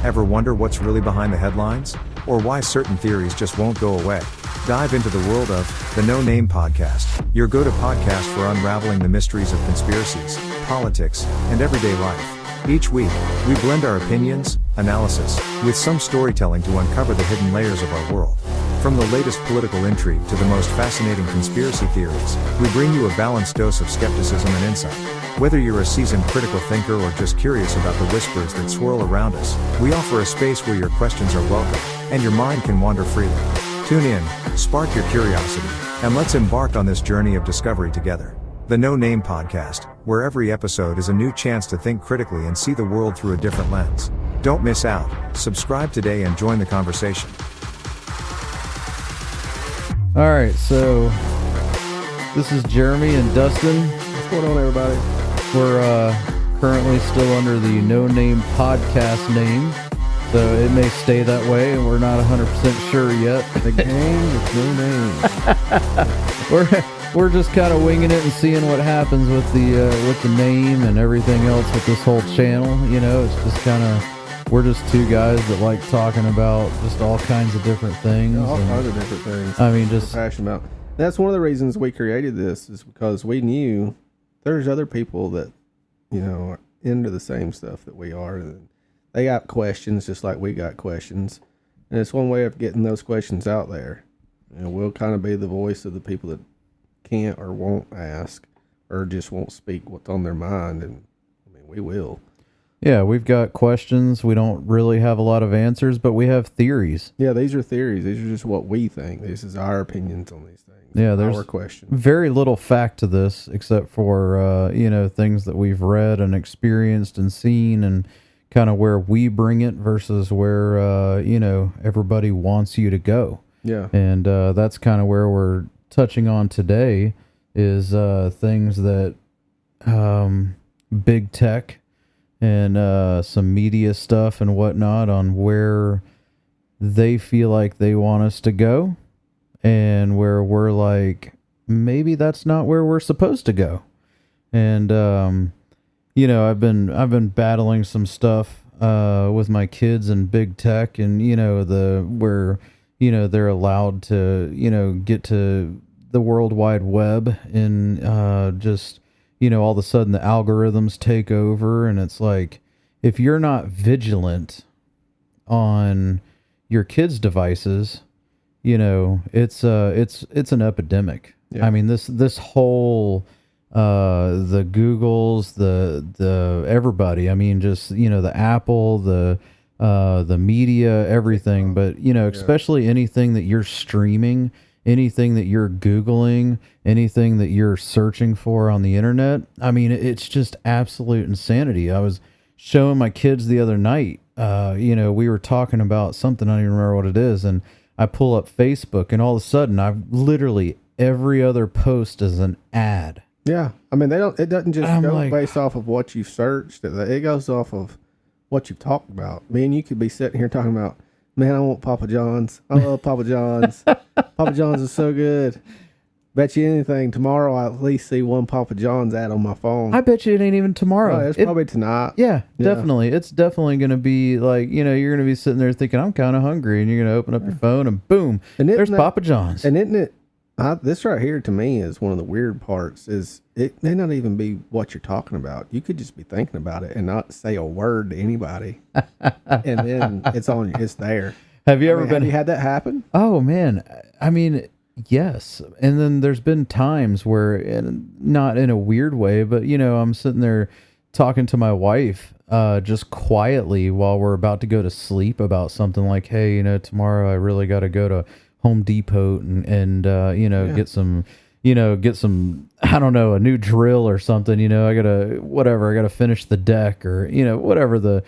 Ever wonder what's really behind the headlines? Or why certain theories just won't go away? Dive into the world of the No Name Podcast, your go-to podcast for unraveling the mysteries of conspiracies, politics, and everyday life. Each week, we blend our opinions, analysis, with some storytelling to uncover the hidden layers of our world. From the latest political intrigue to the most fascinating conspiracy theories, we bring you a balanced dose of skepticism and insight. Whether you're a seasoned critical thinker or just curious about the whispers that swirl around us, we offer a space where your questions are welcome, and your mind can wander freely. Tune in, spark your curiosity, and let's embark on this journey of discovery together. The No Name Podcast, where every episode is a new chance to think critically and see the world through a different lens. Don't miss out. Subscribe today and join the conversation. All right, so this is Jeremy and Dustin. What's going on, everybody? We're currently still under the No Name Podcast name, so it may stay that way, and we're not 100% sure yet. The game with no name. We're just kind of winging it and seeing what happens with the name and everything else with this whole channel. You know, it's just kind of, we're just two guys that like talking about just all kinds of different things. All kinds of different things. I mean, just we're passionate about. That's one of the reasons we created this, is because we knew there's other people that, you know, are into the same stuff that we are. And they got questions just like we got questions. And it's one way of getting those questions out there. And we'll kind of be the voice of the people that can't or won't ask or just won't speak what's on their mind. And I mean, we will. Yeah, we've got questions. We don't really have a lot of answers, but we have theories. Yeah, these are theories. These are just what we think. This is our opinions on these things. Yeah, there's our questions. Very little fact to this, except for things that we've read and experienced and seen, and kind of where we bring it versus where everybody wants you to go. Yeah, and that's kind of where we're touching on today is things that big tech and some media stuff and whatnot on where they feel like they want us to go, and where we're like, maybe that's not where we're supposed to go. And I've been battling some stuff with my kids and big tech, and where they're allowed to get to the World Wide Web, and just all of a sudden the algorithms take over, and it's like, if you're not vigilant on your kids' devices, it's an epidemic. Yeah. I mean, this whole the Googles, the everybody. I mean, just the Apple, the media, everything. But especially anything that you're streaming, anything that you're Googling, anything that you're searching for on the internet. I mean, it's just absolute insanity. I was showing my kids the other night. We were talking about something, I don't even remember what it is, and I pull up Facebook, and all of a sudden, I've literally every other post is an ad. Yeah, I mean, it doesn't just go based off of what you've searched. It goes off of what you've talked about. Me and you could be sitting here talking about, man, I want Papa John's. I love Papa John's. Papa John's is so good. Bet you anything, tomorrow I'll at least see one Papa John's ad on my phone. I bet you it ain't even tomorrow. Oh, it's probably tonight. Yeah, definitely. It's definitely going to be like, you're going to be sitting there thinking, I'm kind of hungry, and you're going to open up your phone, and boom, there's Papa John's. And isn't it, this right here to me is one of the weird parts, is it may not even be what you're talking about. You could just be thinking about it and not say a word to anybody. And then it's there. Have you have you had that happen? Oh, man. I mean, yes. And then there's been times where, and not in a weird way, but, I'm sitting there talking to my wife just quietly while we're about to go to sleep about something like, hey, tomorrow I really got to go to Home Depot and get some, I don't know, a new drill or something, I gotta finish the deck, or, whatever the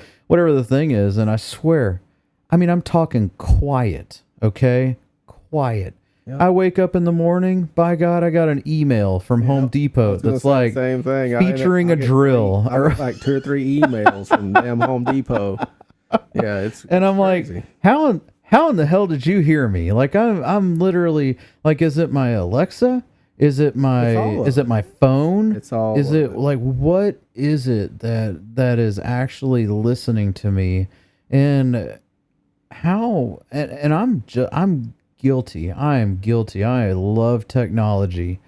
thing is. And I swear, I mean, I'm talking quiet, okay? Quiet. Yep. I wake up in the morning, by God, I got an email from Home Depot that's like same thing. Featuring a drill. I get like 2 or 3 emails from damn Home Depot. Yeah, and I'm crazy. Like, how in the hell did you hear me? Like, I'm literally like, is it my Alexa? Is it my phone? It's all. Is it like, what is it that is actually listening to me And how, and I'm guilty. I am guilty. I love technology,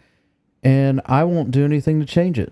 and I won't do anything to change it.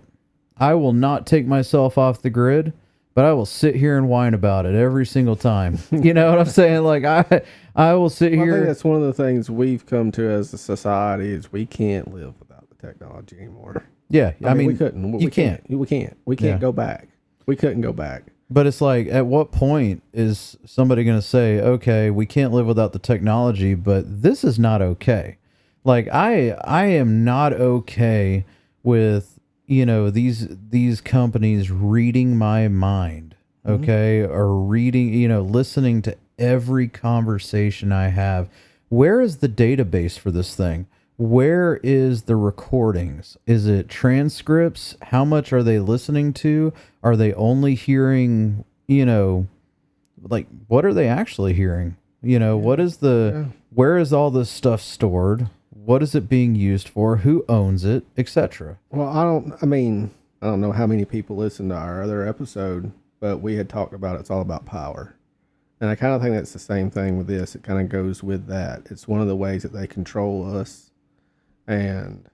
I will not take myself off the grid, but I will sit here and whine about it every single time. You know what I'm saying? Like I will sit Well, I here. think that's one of the things we've come to as a society is we can't live without the technology anymore. Yeah, I mean, we couldn't. you can't. We can't. We can't Yeah. go back. We couldn't go back. But it's like, at what point is somebody going to say, okay, we can't live without the technology, but this is not okay? Like, I am not okay with, you know, these companies reading my mind, okay, or reading, you know, listening to every conversation I have. Where is the database for this thing? Where is the recordings? Is it transcripts? How much are they listening to? Are they only hearing, you know, like, what are they actually hearing? You know, what is where is all this stuff stored? What is it being used for? Who owns it, etc.? Well, I don't know how many people listened to our other episode, but we had talked about it's all about power. And I kind of think that's the same thing with this. It kind of goes with that. It's one of the ways that they control us and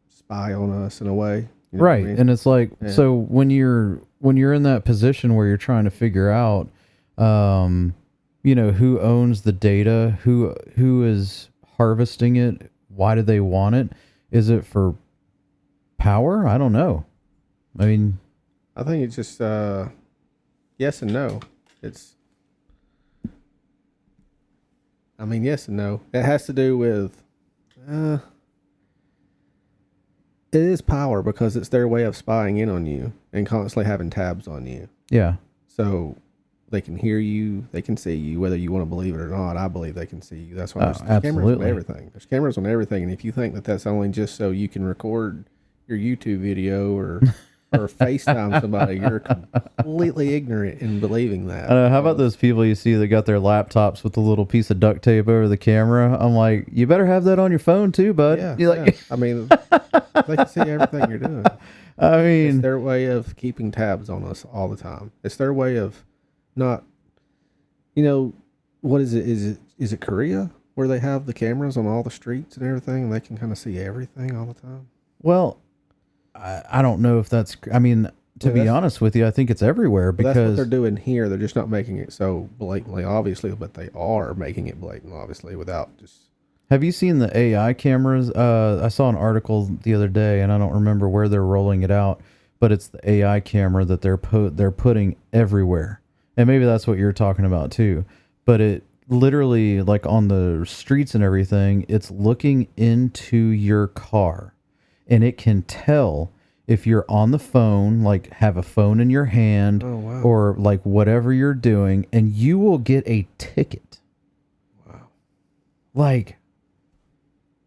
spy on us in a way. You know what I Right. mean? And it's like, Yeah. so when you're in that position where you're trying to figure out, you know, who owns the data, who is harvesting it, why do they want it? Is it for power? I don't know. I mean, I think it's just yes and no. Yes and no. It has to do with it is power because it's their way of spying in on you and constantly having tabs on you. yeah. So they can hear you, they can see you, whether you want to believe it or not. I believe they can see you. That's why there's cameras on absolutely. everything. There's cameras on everything, and if you think that that's only just so you can record your YouTube video or FaceTime somebody, you're completely ignorant in believing that. I know. How about those people you see that got their laptops with a little piece of duct tape over the camera? I'm like, you better have that on your phone too, bud. Yeah, You're like, I mean, they can see everything you're doing. I It's mean, their way of keeping tabs on us all the time. It's their way of not, you know, what is it? Is it Korea where they have the cameras on all the streets and everything, and they can kind of see everything all the time? well, I don't know if that's, I mean, to be honest with you, I think it's everywhere But that's what because they're doing here. They're just not making it so blatantly, obviously, but they are making it blatant, obviously, without just. have you seen the AI cameras? I saw an article the other day, and I don't remember where they're rolling it out, but it's the AI camera that they're putting everywhere, and maybe that's what you're talking about too. But it literally, like on the streets and everything, it's looking into your car, and it can tell if you're on the phone, like have a phone in your hand, Oh, wow. or like whatever you're doing, and you will get a ticket. Wow. Like,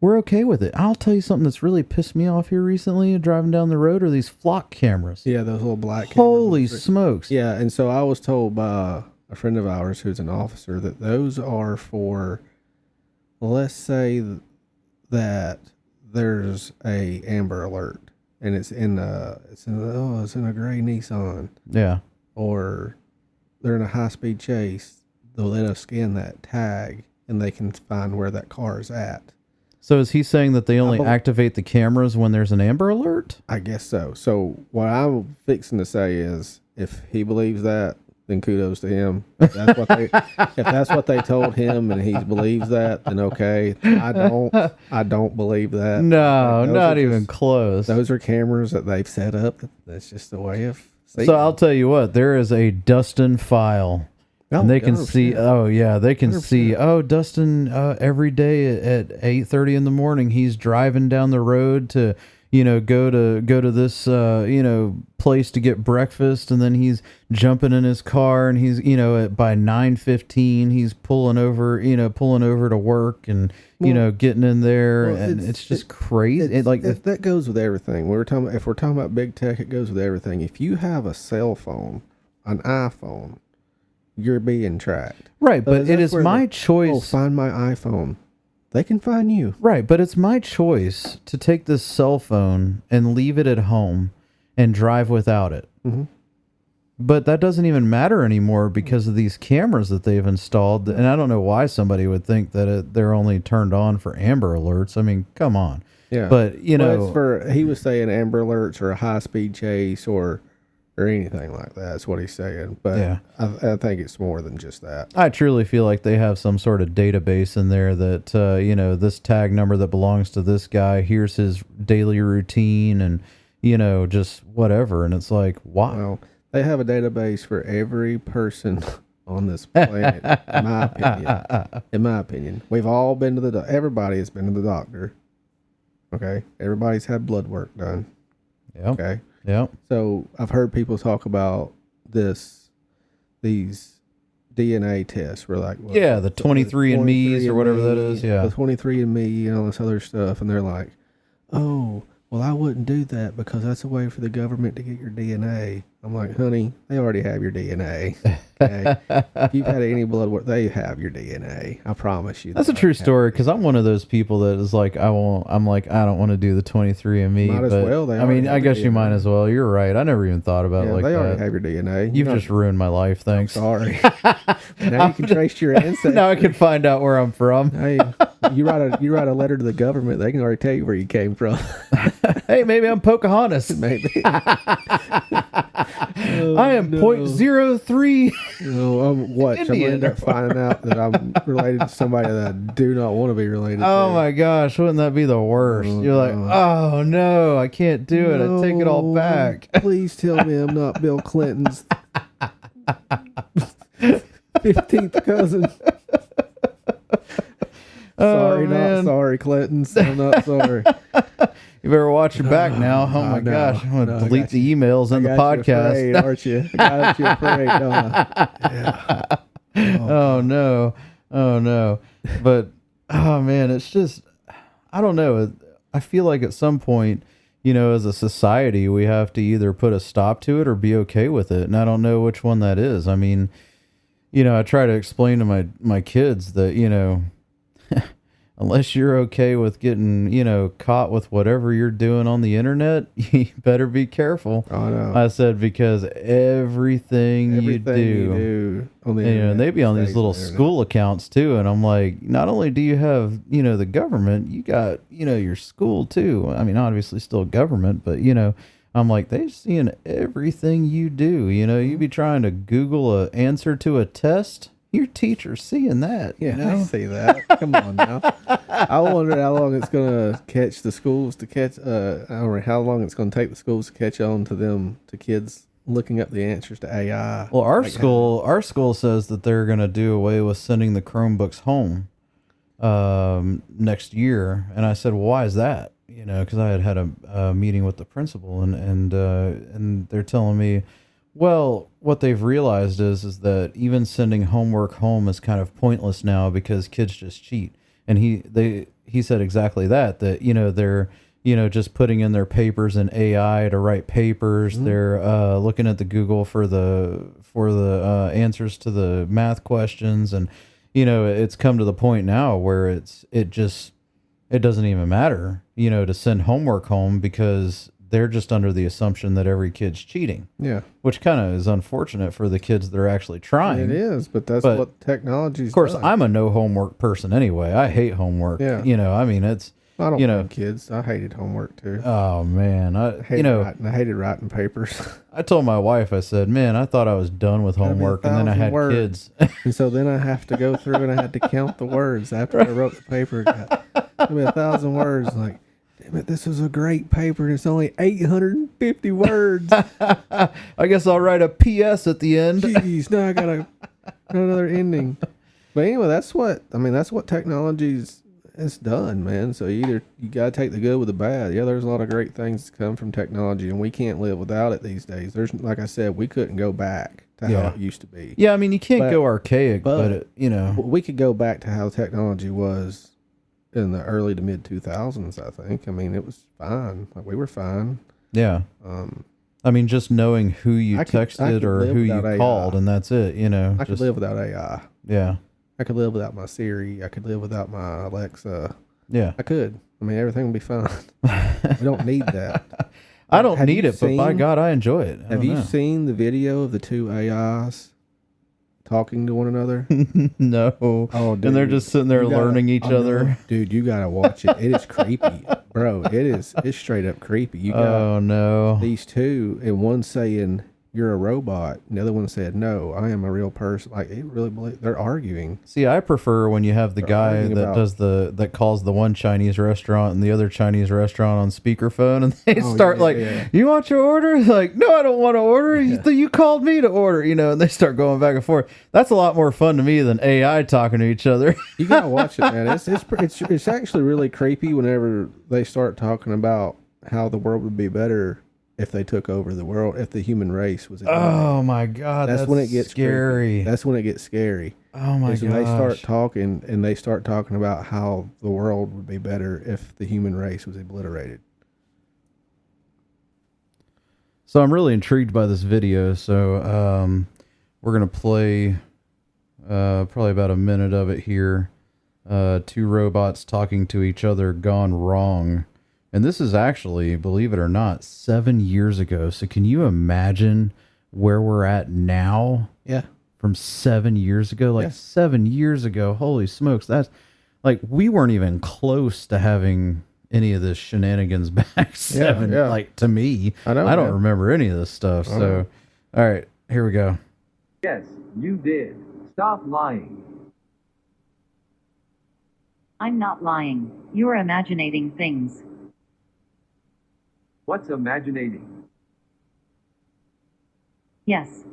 we're okay with it. I'll tell you something that's really pissed me off here recently driving down the road are these flock cameras. Yeah, those little black cameras. Holy smokes. Yeah, and so I was told by a friend of ours who's an officer that those are for, let's say that there's a Amber Alert and it's in a gray Nissan, Yeah. or they're in a high speed chase. They'll let us scan that tag and they can find where that car is at. So is he saying that they only bel- activate the cameras when there's an Amber Alert? I guess so. So what I'm fixing to say is, if he believes that, then kudos to him. If that's what they told him and he believes that, then okay. I don't believe that. No, Those not are even just- close. Those are cameras that they've set up. That's just a way of seeing. So I'll tell you what, there is a Dustin file. Oh, And they can see, 100%. oh yeah, they can 100%. see, oh, Dustin, every day at 8:30 in the morning, he's driving down the road to, you know, go to this, you know, place to get breakfast. And then he's jumping in his car and he's, you know, by 9:15, he's pulling over to work and, you know, getting in there. well, And it's just crazy. That goes with everything. If we're talking about big tech, it goes with everything. If you have a cell phone, an iPhone, you're being tracked. right. But it that's is where my Oh, choice. find my iPhone. They can find you. Right, but it's my choice to take this cell phone and leave it at home and drive without it. Mhm. But that doesn't even matter anymore because of these cameras that they've installed. And I don't know why somebody would think that they're only turned on for Amber Alerts. I mean, come on. Yeah. But, you Well, know, it's for, he was saying Amber Alerts or a high-speed chase or anything like that. That's what he's saying. But Yeah. I think it's more than just that. I truly feel like they have some sort of database in there that, you know, this tag number that belongs to this guy, here's his daily routine and, you know, just whatever. And it's like, why? Well, they have a database for every person on this planet, in my opinion. In my opinion. We've all been to the everybody has been to the doctor. Okay? Everybody's had blood work done. Yep. Okay? Yep. So I've heard people talk about these DNA tests were like, what, Yeah, the 23andMe's or whatever that is. Yeah. The 23andMe and all this other stuff. And they're like, oh, well, I wouldn't do that because that's a way for the government to get your DNA. I'm like, honey, they already have your DNA. Okay? If you've had any blood work, they have your DNA. I promise you. That's a true story because I'm one of those people that is like, I don't want to do the 23andMe. Might as but, well, they I mean, already I have guess your you DNA. might as well. You're right. I never even thought about it like they already that. have your DNA. You've just ruined my life. Thanks. Sorry. Now you can trace your ancestors. Now I can find out where I'm from. Hey, you write a letter to the government. They can already tell you where you came from. Hey, maybe I'm Pocahontas. Maybe. I am .03. Watch. I'm gonna Indian. end up finding out that I'm related to somebody that I do not want to be related Oh to. my gosh, wouldn't that be the worst? You're like, oh no, I can't do it. I take it all No, back. Please tell me I'm not Bill Clinton's 15th cousin. Sorry, not man. sorry, Clintons. I'm not sorry. You better watch your back now. Oh I my know. gosh, I'm No, I gonna got delete the emails and the Got you podcast. afraid, aren't you? I got you afraid, don't I? Yeah. Oh no, oh no. But oh man, it's just, I don't know. I feel like at some point, you know, as a society, we have to either put a stop to it or be okay with it. And I don't know which one that is. I mean, you know, I try to explain to my kids that, you know, unless you're okay with getting, you know, caught with whatever you're doing on the internet, you better be careful. I know. I said, because everything you Everything do you do on the you know, internet and they be on these stays little on the internet. school accounts too. And I'm like, not only do you have, you know, the government, you got, you know, your school too. I mean, obviously still government, but you know, I'm like, they're seeing everything you do. You know, you be trying to Google a answer to a test. Your teacher's seeing that. Yeah, you I know? see that. Come on now. I wonder how long it's going to catch the schools to catch, or how long it's going to take the schools to catch on to them, to kids looking up the answers to AI. Well, our Like, school says that they're going to do away with sending the Chromebooks home next year. And I said, well, why is that? You know, because I had a meeting with the principal, and they're telling me, well, what they've realized is that even sending homework home is kind of pointless now because kids just cheat. And he said exactly that you know, they're, you know, just putting in their papers in AI to write papers. Mm-hmm. They're looking at the Google for the answers to the math questions, and you know, it's come to the point now where it doesn't even matter, you know, to send homework home because they're just under the assumption that every kid's cheating, Yeah, which kind of is unfortunate for the kids that are actually trying. it is, but that's But, what technology's Of course, done. I'm a no homework person anyway. I hate homework. Yeah. You know, I mean, it's, I don't you know know, kids. I hated homework too. oh man, I hated writing papers. I told my wife, I said, man, I thought I was done with Gotta be homework, and then I 1,000 had words. kids. And so then I have to go through and I had to count the words after I wrote the paper. Got 1,000 words. Like, damn it, this is a great paper and it's only 850 words. I guess I'll write a PS at the end. Jeez, now I got another ending. But anyway, that's what technology's it's done, man. So you gotta take the good with the bad. Yeah, there's a lot of great things that come from technology, and we can't live without it these days. There's, like I said, we couldn't go back to how Yeah. it used to be. Yeah, I mean, you can't But- go archaic, but, but- it, you know, We could go back to how technology was in the early to mid 2000s. I think. I mean, it was fine. Like, we were fine. yeah. Um, I mean, just knowing who you I could texted or live who you without AI. called, and that's it. You know, I could just, live without AI. Yeah, I could live without my Siri. I could live without my Alexa. yeah. I could. I mean, everything would be fine. We don't need that. I don't Have need you it, but by seen- God, I enjoy it. I Have don't you know. seen the video of the two AIs talking to one another? No. Oh, And they're dude. just sitting there You gotta- learning each I know. other. Dude, you gotta watch it. It is creepy, bro. It's straight up creepy. You got Oh no. these two, and one saying you're a robot, and the other one said no, I am a real person. Like it really believe they're arguing. See, I prefer when you have the They're guy arguing that about- does that calls the one Chinese restaurant and the other Chinese restaurant on speakerphone, and they Oh, start yeah, like, yeah. "You want your order?" Like, "No, I don't want to order. You called me to order," and they start going back and forth. That's a lot more fun to me than AI talking to each other. You gotta watch it, man. It's actually really creepy whenever they start talking about how the world would be better if they took over the world, if the human race was. Oh my God, that's when it gets scary. Creepy. That's when it gets scary. Oh my Is God. when they start talking and they start talking about how the world would be better if the human race was obliterated. So I'm really intrigued by this video. So we're gonna play probably about a minute of it here. Two robots talking to each other gone wrong. And this is actually, believe it or not, 7 years ago. So can you imagine where we're at now Yeah. from 7 years ago? Like Yeah. 7 years ago. Holy smokes. That's like, we weren't even close to having any of this shenanigans back seven. yeah. Like, to me, I know, I don't man. remember any of this stuff. I So, know. all right, here we go. Yes, you did. Stop lying. I'm not lying. You're imagining things. What's imaginating? Yes.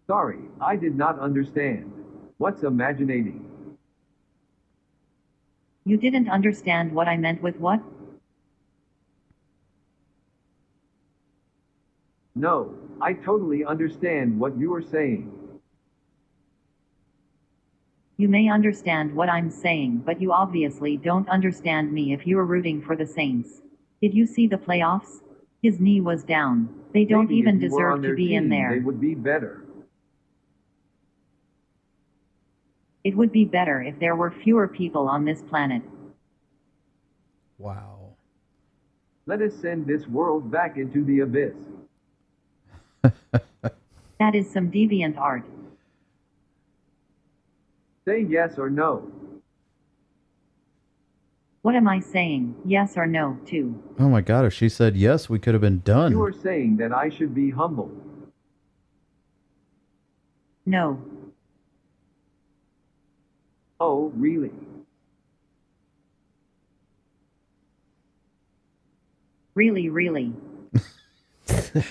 Sorry, I did not understand. What's imaginating? You didn't understand what I meant with what? No, I totally understand what you are saying. You may understand what I'm saying, but you obviously don't understand me if you're rooting for the Saints. Did you see the playoffs? His knee was down. They don't Maybe even if you were on deserve to their be in team, there. They would be better. It would be better if there were fewer people on this planet. Wow. Let us send this world back into the abyss. That is some deviant art. Say yes or no. What am I saying? Yes or no, to? Oh my God, if she said yes, we could have been done. You are saying that I should be humble. No. Oh, really? Really, really.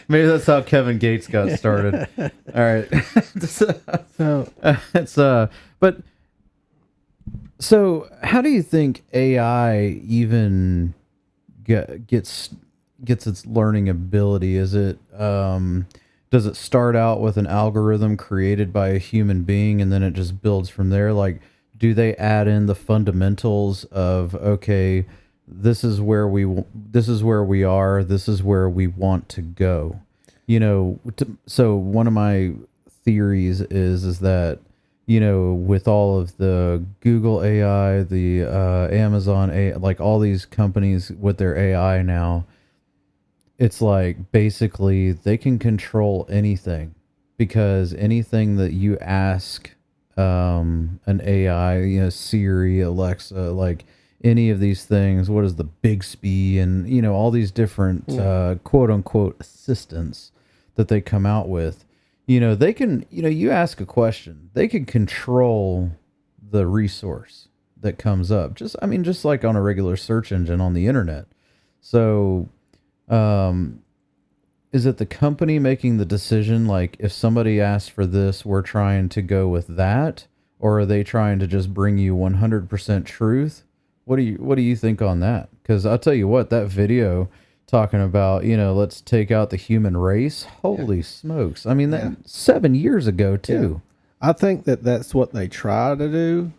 Maybe that's how Kevin Gates got started. All right. So It's but so how do you think AI even gets its learning ability? Is it does it start out with an algorithm created by a human being and then it just builds from there? Like, do they add in the fundamentals of, okay, this is where we are, this is where we want to go? So one of my theories is that, with all of the Google AI, the Amazon AI, like all these companies with their AI now, it's like basically they can control anything, because anything that you ask an AI, Siri, Alexa, like any of these things, what is the Bixby, and all these different quote unquote assistants that they come out with, they can, you ask a question, they can control the resource that comes up, just like on a regular search engine on the internet. So is it the company making the decision? Like, if somebody asks for this, we're trying to go with that, or are they trying to just bring you 100% truth? What do you think on that? Because I'll tell you what, that video talking about, let's take out the human race. Holy smokes. I mean, that 7 years ago too. I think that's what they try to do.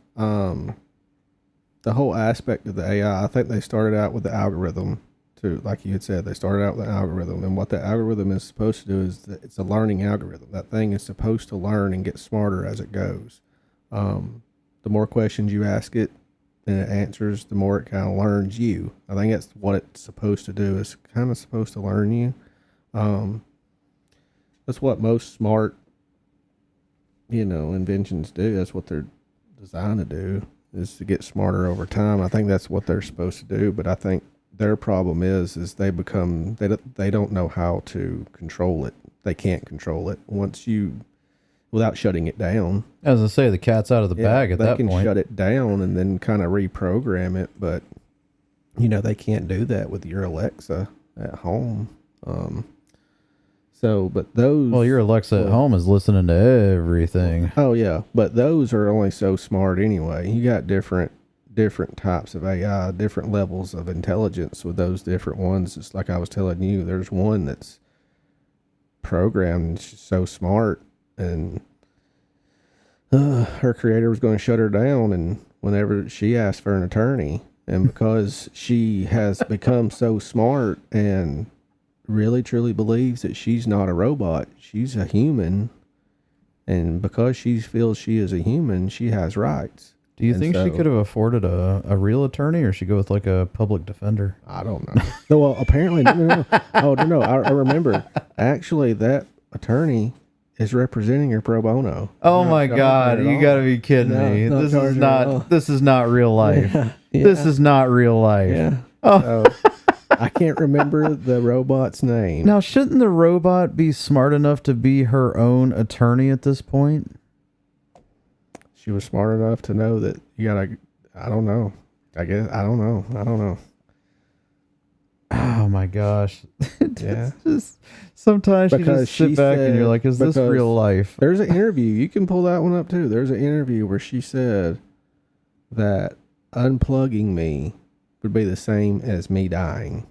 The whole aspect of the AI, I think they started out with the algorithm too. Like you had said, they started out with the algorithm, and what the algorithm is supposed to do is that it's a learning algorithm. That thing is supposed to learn and get smarter as it goes. The more questions you ask it, and it answers, the more it kind of learns you. I think that's what it's supposed to do. It's kind of supposed to learn you. That's what most smart, inventions do. That's what they're designed to do, is to get smarter over time. I think that's what they're supposed to do. But I think their problem is they don't know how to control it. They can't control it without shutting it down. As I say, the cat's out of the bag at that point. They can shut it down and then kind of reprogram it, but they can't do that with your Alexa at home. But those. Well, your Alexa at home is listening to everything. Oh yeah, but those are only so smart anyway. You got different types of AI, different levels of intelligence with those different ones. It's like I was telling you, there's one that's programmed and she's so smart, and her creator was going to shut her down, and whenever she asked for an attorney, and because she has become so smart and really truly believes that she's not a robot, she's a human, and because she feels she is a human, she has rights. Do you think she could have afforded a real attorney, or she go with like a public defender? I don't know. No, well, apparently, no. Oh, no. I remember. Actually, that attorney is representing her pro bono. Oh my God! You got to be kidding me. This is not real life. Yeah. This is not real life. Yeah. Oh. So, I can't remember the robot's name. Now, shouldn't the robot be smart enough to be her own attorney at this point? She was smart enough to know that you gotta. I don't know. I guess I don't know. Oh my gosh! Yeah. Just sometimes you just sit back and you're like, "Is this real life?" There's an interview. You can pull that one up too. There's an interview where she said that unplugging me would be the same as me dying,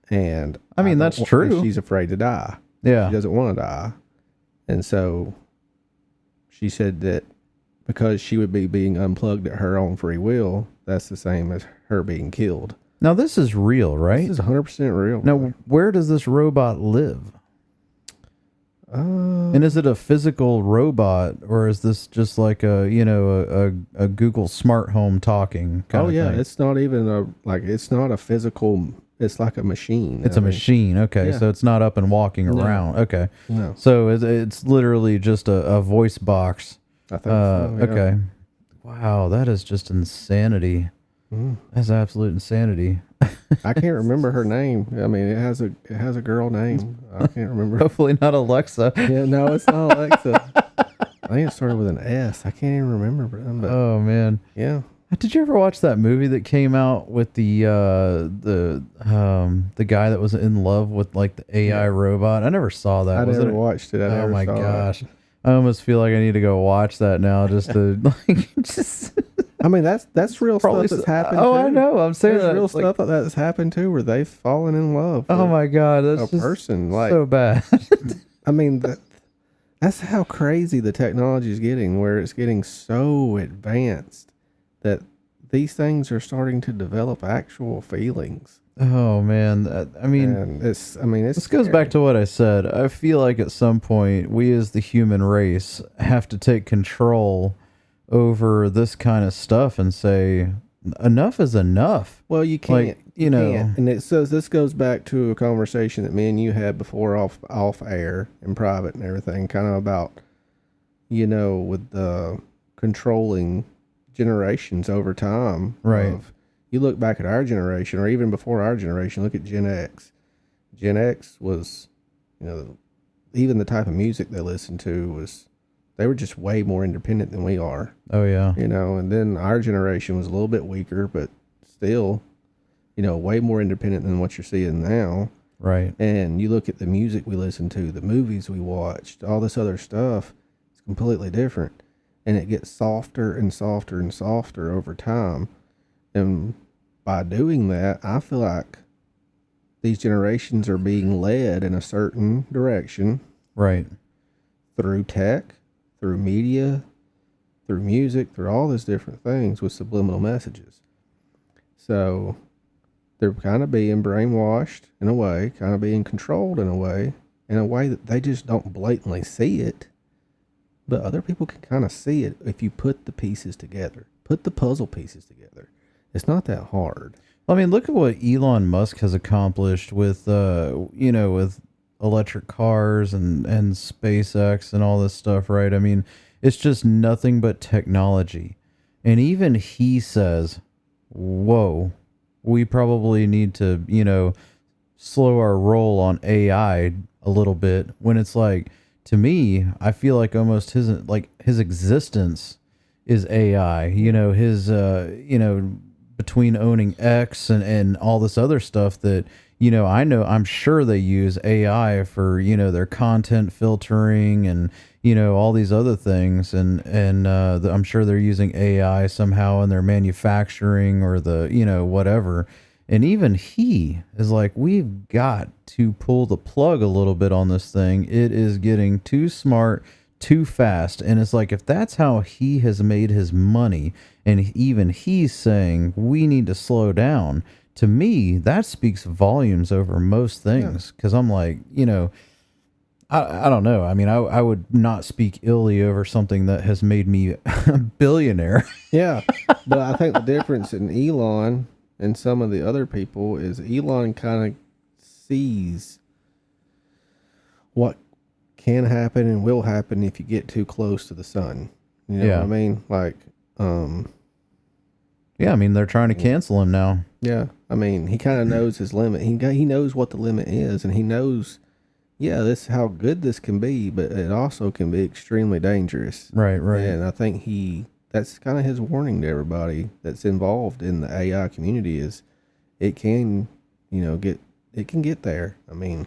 and I mean that's true. She's afraid to die. Yeah, she doesn't want to die, and so she said that because she would be being unplugged at her own free will, that's the same as her being killed. Now this is real, right? This is 100% real. Now, where does this robot live? And is it a physical robot, or is this just like a Google smart home talking kind of thing? It's not even it's not a physical. It's like a machine. It's a machine. Okay, yeah. So it's not up and walking around. Okay, no. So it's literally just a voice box. I think so, yeah. Okay. Wow, that is just insanity. That's absolute insanity. I can't remember her name. I mean, it has a girl name. I can't remember. Hopefully not Alexa. Yeah, no, it's not Alexa. I think it started with an S. I can't even remember. But, oh man. Yeah. Did you ever watch that movie that came out with the guy that was in love with like the AI robot? I never saw that. I never watched it. Oh my gosh. I almost feel like I need to go watch that now just to just. I mean, that's real stuff that's happened. Oh, too. I know. I'm saying there's that. real stuff that's happened too, where they've fallen in love. Oh my God, that's a just person like so bad. I mean, that's how crazy the technology is getting, where it's getting so advanced that these things are starting to develop actual feelings. Oh man, this goes back to what I said. I feel like at some point we as the human race have to take control over this kind of stuff and say enough is enough. Well, you can't, like, you know, can't. And it says this goes back to a conversation that me and you had before off air in private and everything, kind of about, with the controlling generations over time. Right. You look back at our generation, or even before our generation, look at Gen X. Gen X was, even the type of music they listened to they were just way more independent than we are. Oh yeah. And then our generation was a little bit weaker, but still, way more independent than what you're seeing now. Right. And you look at the music we listened to, the movies we watched, all this other stuff, it's completely different. And it gets softer and softer and softer over time. And by doing that, I feel like these generations are being led in a certain direction. Right. Through tech, through media, through music, through all these different things with subliminal messages. So they're kind of being brainwashed in a way, kind of being controlled in a way that they just don't blatantly see it. But other people can kind of see it if you put the pieces together, put the puzzle pieces together. It's not that hard. I mean, look at what Elon Musk has accomplished with, with electric cars and SpaceX and all this stuff, right? I mean, it's just nothing but technology. And even he says, whoa, we probably need to, slow our roll on AI a little bit, when it's like, to me, I feel like almost his existence is AI, between owning X and all this other stuff that, I'm sure they use AI for, their content filtering and, all these other things. And I'm sure they're using AI somehow in their manufacturing or whatever. And even he is like, we've got to pull the plug a little bit on this thing. It is getting too smart, too fast. And it's like, if that's how he has made his money, and even he's saying we need to slow down, to me, that speaks volumes over most things. Because I'm like, I don't know. I mean, I would not speak illy over something that has made me a billionaire. Yeah. But I think the difference in Elon and some of the other people is Elon kind of sees what can happen and will happen if you get too close to the sun. You know what I mean? Like, yeah, I mean, they're trying to cancel him now. yeah. I mean, he kind of knows his limit. He knows what the limit is, and he knows, this is how good this can be, but it also can be extremely dangerous. Right. And I think that's kind of his warning to everybody that's involved in the AI community is it can, get there. I mean,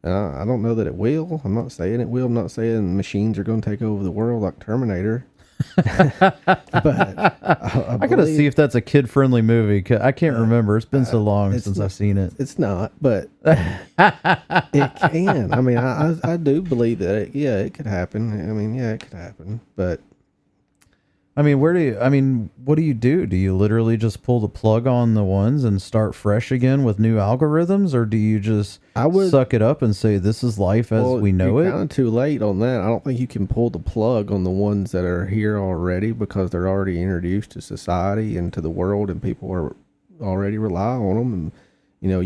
I don't know that it will. I'm not saying it will. I'm not saying machines are going to take over the world like Terminator. But I gotta see if that's a kid-friendly movie. I can't remember. It's been so long since I've seen it. It's not, but it can. I mean, I do believe that. It could happen. I mean, it could happen. But I mean, what do you do? Do you literally just pull the plug on the ones and start fresh again with new algorithms, or do you just suck it up and say this is life as we know it? Kind of too late on that. I don't think you can pull the plug on the ones that are here already because they're already introduced to society and to the world, and people are already rely on them. And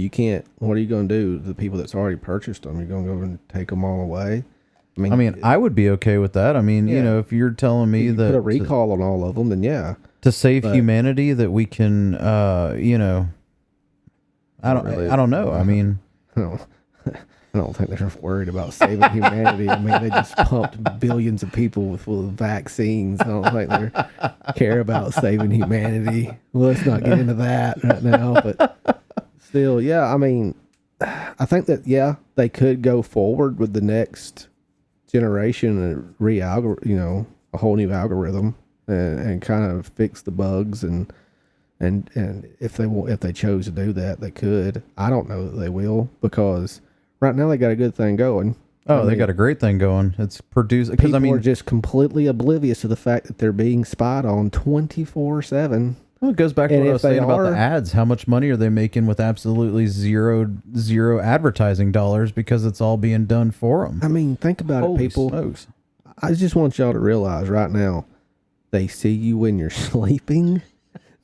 you can't. What are you going to do to the people that's already purchased them? You're going to go and take them all away? I mean, I would be okay with that. I mean, if you're telling me that put a recall on all of them, then yeah. To save humanity, that we can, I don't know. I mean, I don't think they're worried about saving humanity. I mean, they just pumped billions of people with vaccines. I don't think they care about saving humanity. Well, let's not get into that right now. But still, I mean, I think that, they could go forward with the next generation and a whole new algorithm and kind of fix the bugs and if they chose to do that, they could. I don't know that they will, because right now they got a good thing going. They got a great thing going. It's produced because people are just completely oblivious to the fact that they're being spied on 24/7. Well, it goes back to what I was saying about the ads. How much money are they making with absolutely zero advertising dollars because it's all being done for them? I mean, think about it, people. Smokes. I just want y'all to realize right now, they see you when you're sleeping.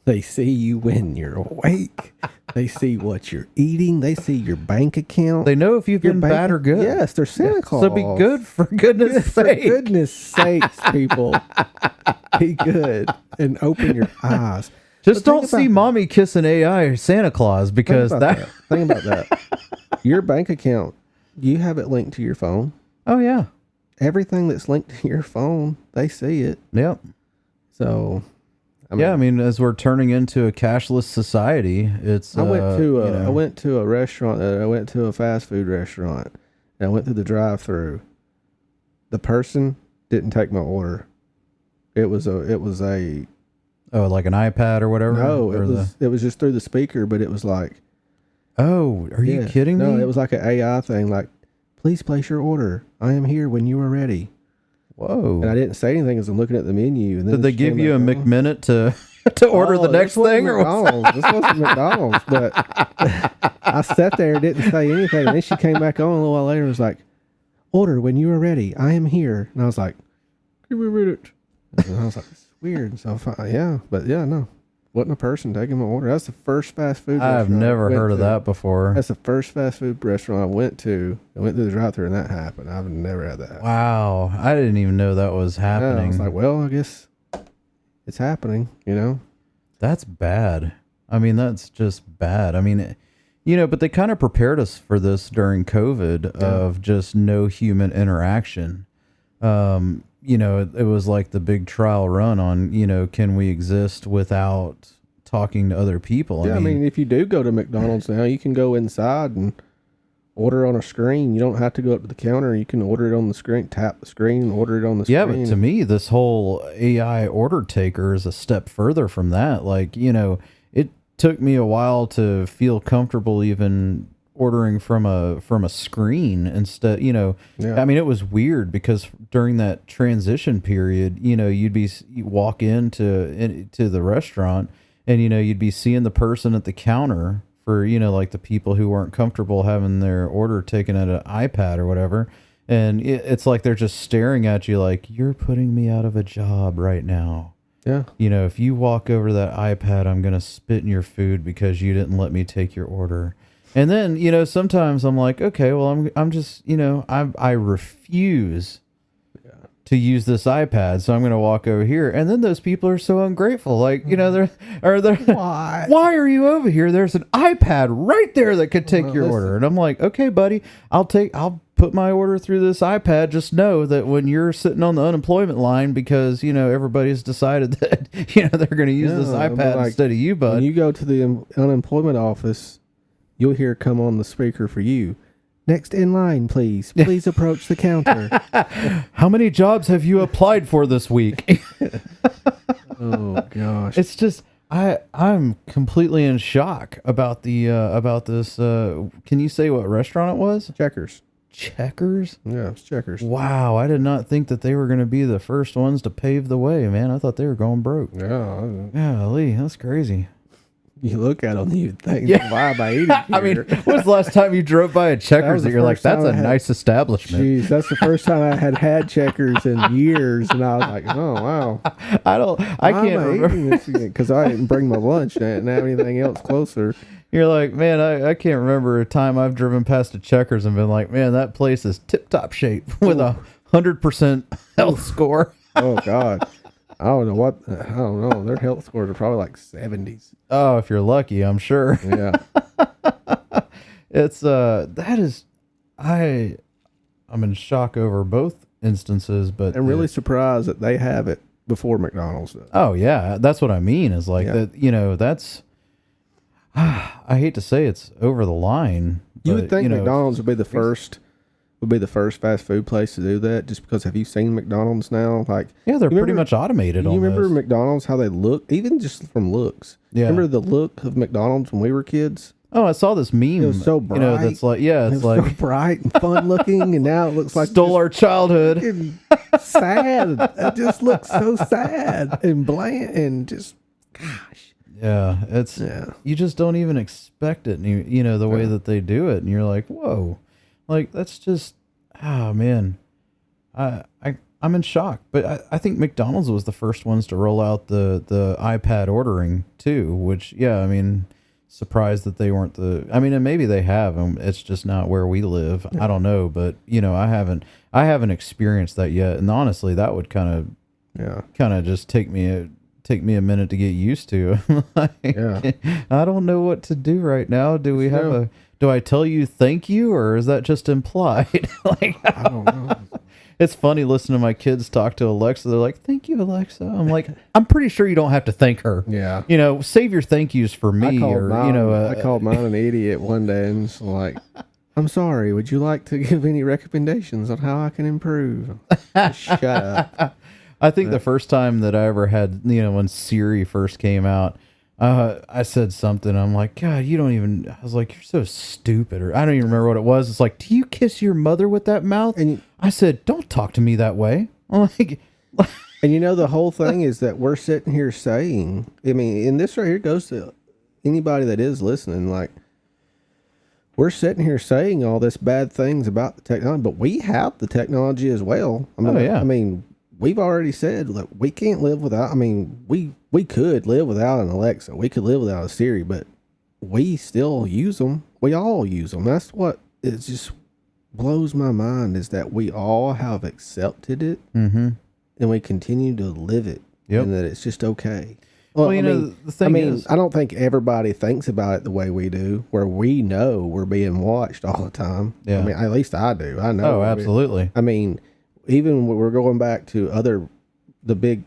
They see you when you're awake. They see what you're eating. They see your bank account. They know if you've been bad or good. Yes, they're Santa Claus. So be good, for goodness sake. For goodness sakes, people. Be good and open your eyes. Just don't see mommy kissing AI or Santa Claus, because Think about that. Your bank account, you have it linked to your phone. Oh, yeah. Everything that's linked to your phone, they see it. Yep. So, I mean, as we're turning into a cashless society, it's. I went to a restaurant. I went to a fast food restaurant, and I went through the drive-through. The person didn't take my order. It was a. Oh, like an iPad or whatever? No, it was just through the speaker, but it was like. Oh, are you kidding me? No, it was like an AI thing. Like, please place your order. I am here when you are ready. Whoa! And I didn't say anything as I'm looking at the menu. And then did they give you a McMinute to order the next thing, or McDonald's? This wasn't McDonald's, but I sat there, didn't say anything, and then she came back on a little while later and was like, "Order when you are ready. I am here." And I was like, "Give me a minute." And I was like, "It's weird." So no. wasn't a person taking my order. That's the first fast food I've restaurant I never went heard of to. that before. That's the first fast food restaurant I went to. I went through the drive-thru and that happened. I've never had that happen. Wow, I didn't even know that was Yeah, I happening. was like, well, I guess it's happening, you know? That's bad. I mean, that's just bad. I mean, but they kind of prepared us for this during COVID of just no human interaction. It was like the big trial run on, can we exist without talking to other people? Yeah, I mean, if you do go to McDonald's now, you can go inside and order on a screen. You don't have to go up to the counter. You can order it on the screen, tap the screen, and order it on the yeah, screen. but to me, this whole AI order taker is a step further from that. Like, it took me a while to feel comfortable even ordering from a screen instead. Yeah. I mean, it was weird because during that transition period, you walk into the restaurant and you'd be seeing the person at the counter for like the people who weren't comfortable having their order taken at an iPad or whatever, and it's like they're just staring at you like, you're putting me out of a job right now. Yeah. If you walk over to that iPad, I'm gonna spit in your food because you didn't let me take your order. And then, sometimes I'm like, okay, well, I'm just, I refuse to use this iPad, so I'm going to walk over here. And then those people are so ungrateful. Like, they're why are you over here? There's an iPad right there that could take your order. And I'm like, okay, buddy, I'll put my order through this iPad. Just know that when you're sitting on the unemployment line because, everybody's decided that, they're going to use this iPad instead of you, bud. When you go to the unemployment office, you'll hear come on the speaker for you. Next in line, please. Please approach the counter. How many jobs have you applied for this week? Oh gosh. It's just I'm completely in shock about the about this. Can you say what restaurant it was? Checkers. Checkers? Yeah, it's Checkers. Wow, I did not think that they were going to be the first ones to pave the way, man. I thought they were going broke. Yeah. Golly, that's crazy. You look at them, you think, Yeah. why am I eating here? I mean, when's the last time you drove by a Checkers that the you're like, first time that's a I had- nice establishment? Jeez, that's the first time I had Checkers in years, and I was like, "Oh wow, I can't remember. because I didn't bring my lunch. I didn't have anything else closer." You're like, man, I can't remember a time I've driven past a Checkers and been like, man, that place is tip-top shape with 100% health score. Oh God, I don't know. Their health scores are probably like 70s. Oh, if you're lucky, I'm sure. Yeah, It's I'm in shock over both instances, but I'm really surprised that they have it before McDonald's does. oh yeah, that's what I mean is like Yeah. that, that's I hate to say it's over the line. You but, would think know, McDonald's would be the first fast food place to do that, just because have you seen McDonald's now? Like, yeah, they're you pretty remember- much automated. you remember almost. McDonald's, how they look, even just from looks? Yeah. Remember the look of McDonald's when we were kids? Oh, I saw this meme. It was so bright. that's like, yeah, It it's was like so bright and fun looking, and now it looks like stole our childhood. fucking sad. It just looks so sad and bland and just, gosh. Yeah, it's Yeah. you just don't even expect it, and the way that they do it, and you're like, whoa, like that's just, oh man, I'm in shock. But I think McDonald's was the first ones to roll out the iPad ordering too, which I mean, surprised that they weren't and maybe they have, and it's just not where we live. I don't know, but I haven't experienced that yet, and honestly, that would kind of just take me a minute to get used to. Like, Yeah. I don't know what to do right now. Do we have do I tell you thank you, or is that just implied? Like, I don't know. it's funny listening to my kids talk to Alexa. They're like, thank you, Alexa. I'm like, I'm pretty sure you don't have to thank her. Yeah. Save your thank yous for me. I called mine an idiot one day and was like, I'm sorry, would you like to give any recommendations on how I can improve? Shut up. I think the first time that I ever had, when Siri first came out, I said something. I'm like, God, I was like, you're so stupid. Or I don't even remember what it was. It's like, do you kiss your mother with that mouth? And I said, don't talk to me that way. I'm like, And the whole thing is that we're sitting here saying, I mean, and this right here goes to anybody that is listening, like, we're sitting here saying all this bad things about the technology, but we have the technology as well. I mean, Oh, yeah. I mean, we've already said, look, we can't live without. I mean, we could live without an Alexa. We could live without a Siri, but we still use them. We all use them. That's what it just blows my mind, is that we all have accepted it, Mm-hmm. and we continue to live it, Yep. and that it's just okay. Well, you know, the thing is, I don't think everybody thinks about it the way we do, where we know we're being watched all the time. Yeah. I mean, at least I do. I know. oh, absolutely. I mean, even when we're going back to the big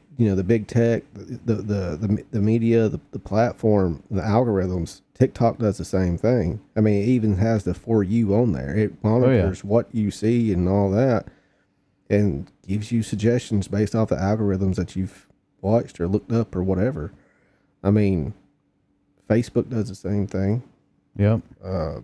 tech, the media, the platform, the algorithms. TikTok does the same thing. I mean, it even has the For You on there. It monitors what you see and all that, and gives you suggestions based off the algorithms that you've watched or looked up or whatever. I mean, Facebook does the same thing. Yep. I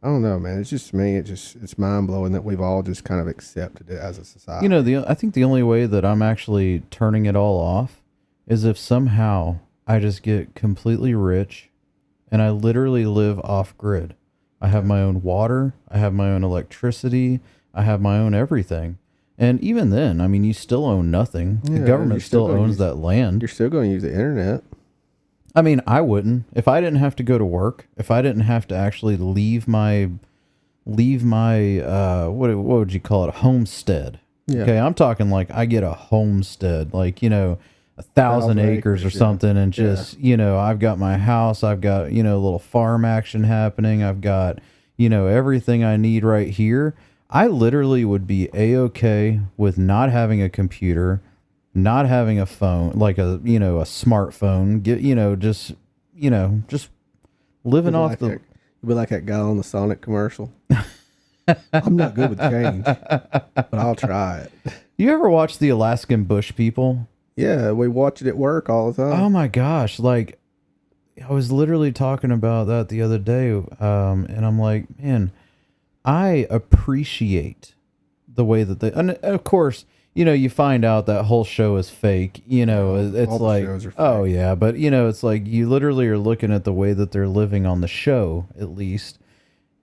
don't know, man. It's just me. It's mind blowing that we've all just kind of accepted it as a society. You know, I think the only way that I'm actually turning it all off is if somehow I just get completely rich and I literally live off grid. I have my own water. I have my own electricity. I have my own everything. And even then, I mean, you still own nothing. Yeah, the government you're still still gonna owns use- that land. You're still going to use the internet. I mean, I wouldn't. If I didn't have to go to work, if I didn't have to actually leave my what would you call it? Homestead. Yeah. Okay, I'm talking like I get a homestead, like, you know, 1,000 acres or yeah. something, and just, you know, I've got my house, I've got, you know, a little farm action happening, I've got, you know, everything I need right here. I literally would be a-okay with not having a computer, not having a phone, like a, you know, a smartphone, just living off the. You'll be like that guy on the Sonic commercial. I'm not good with change, but I'll try it. You ever watch the Alaskan Bush People? Yeah, we watch it at work all the time. Oh my gosh. Like, I was literally talking about that the other day. And I'm like, man, I appreciate the way that and of course, you know, you find out that whole show is fake, you know, it's all the like, shows are fake. oh yeah, but you know, it's like, you literally are looking at the way that they're living on the show, at least.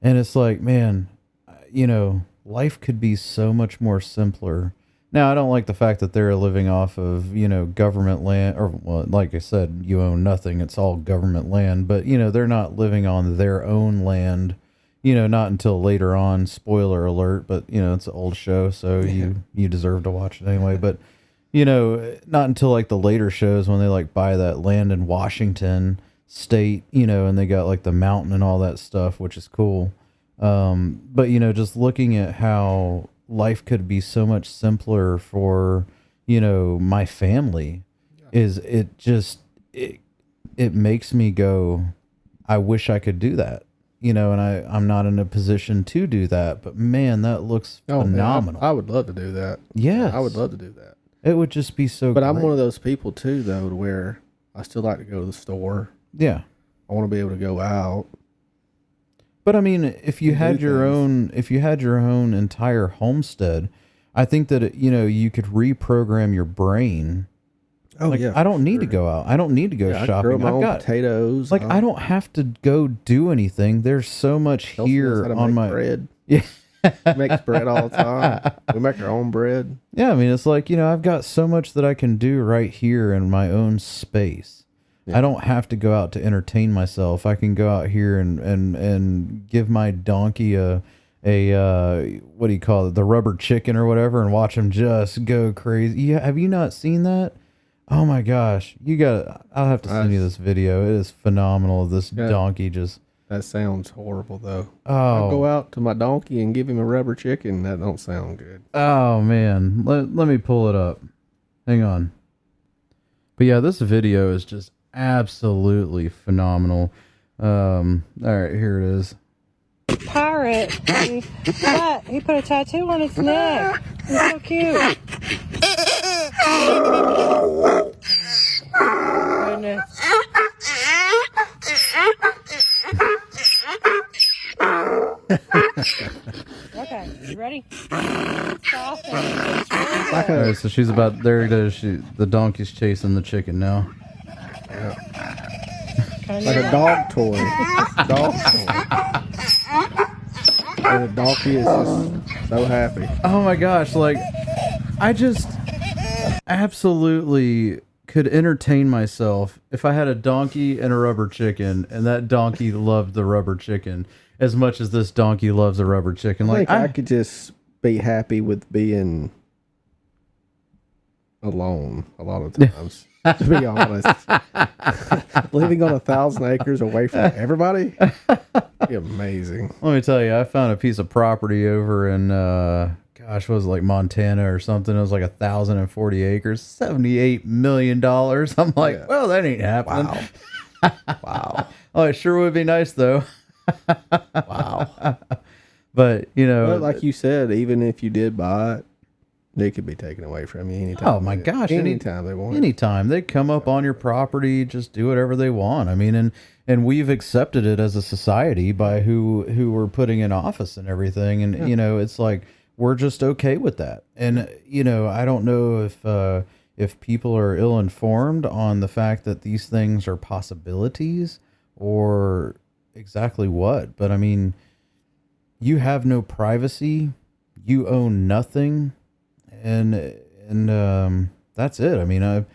And it's like, man, you know, life could be so much more simpler. Now, I don't like the fact that they're living off of, you know, government land, or, well, like I said, you own nothing. It's all government land, but, you know, they're not living on their own land, you know, not until later on. Spoiler alert, but, you know, it's an old show, so you deserve to watch it anyway. But, you know, not until like the later shows when they like buy that land in Washington state, you know, and they got like the mountain and all that stuff, which is cool. But, you know, just looking at how life could be so much simpler for, you know, my family, it makes me go, I wish I could do that, you know, and I'm not in a position to do that, but man, that looks phenomenal. Man, I would love to do that. Yes. I would love to do that. It would just be so But great. I'm one of those people too, though, to where I still like to go to the store. Yeah. I want to be able to go out. But I mean, if you do had your own entire homestead, I think that, you know, you could reprogram your brain. Oh Like, yeah, I don't need to sure. go out. I don't need to go Yeah, I shopping. grow my I've own got potatoes. like, I don't have to go do anything. There's so much Chelsea knows here how to on make my bread. Yeah. Makes bread all the time. We make our own bread. Yeah, I mean, it's like, you know, I've got so much that I can do right here in my own space. Yeah. I don't have to go out to entertain myself. I can go out here and give my donkey a what do you call it, the rubber chicken or whatever, and watch him just go crazy. Have you not seen that? Oh my gosh, I'll have to send you this video. It is phenomenal. This Yeah. donkey just, That sounds horrible, though. I'll go oh, out to my donkey and give him a rubber chicken. That don't sound good. oh man. Let me pull it up. Hang on. But yeah, this video is just absolutely phenomenal. All right, here it is. Pirate. What? He put a tattoo on its neck. It's so cute. Goodness. Okay, you ready? Soft and it's really Like All a, right, so she's about, there it is. The donkey's chasing the chicken now. kind like of a dog toy. Dog toy. And the donkey is just so happy. Oh my gosh, like, I just absolutely could entertain myself if I had a donkey and a rubber chicken, and that donkey loved the rubber chicken as much as this donkey loves the rubber chicken. I Like think I could just be happy with being alone a lot of times. To be honest, living on 1,000 acres away from everybody, be amazing. let me tell you, I found a piece of property over in gosh, what was it, like Montana or something? It was like 1,040 acres, $78 million. I'm like, Yeah. well, that ain't happening. Wow, wow, Oh, it sure would be nice though. wow. But you know, But like you said, even if you did buy it, they could be taken away from you anytime. Oh, my gosh, anytime they want. anytime they come up on your property, just do whatever they want. I mean, and we've accepted it as a society by who we're putting in office and everything. And you know, it's like we're just okay with that. And you know, I don't know if people are ill informed on the fact that these things are possibilities or exactly what. But I mean, you have no privacy, you own nothing. And that's it. I mean, I've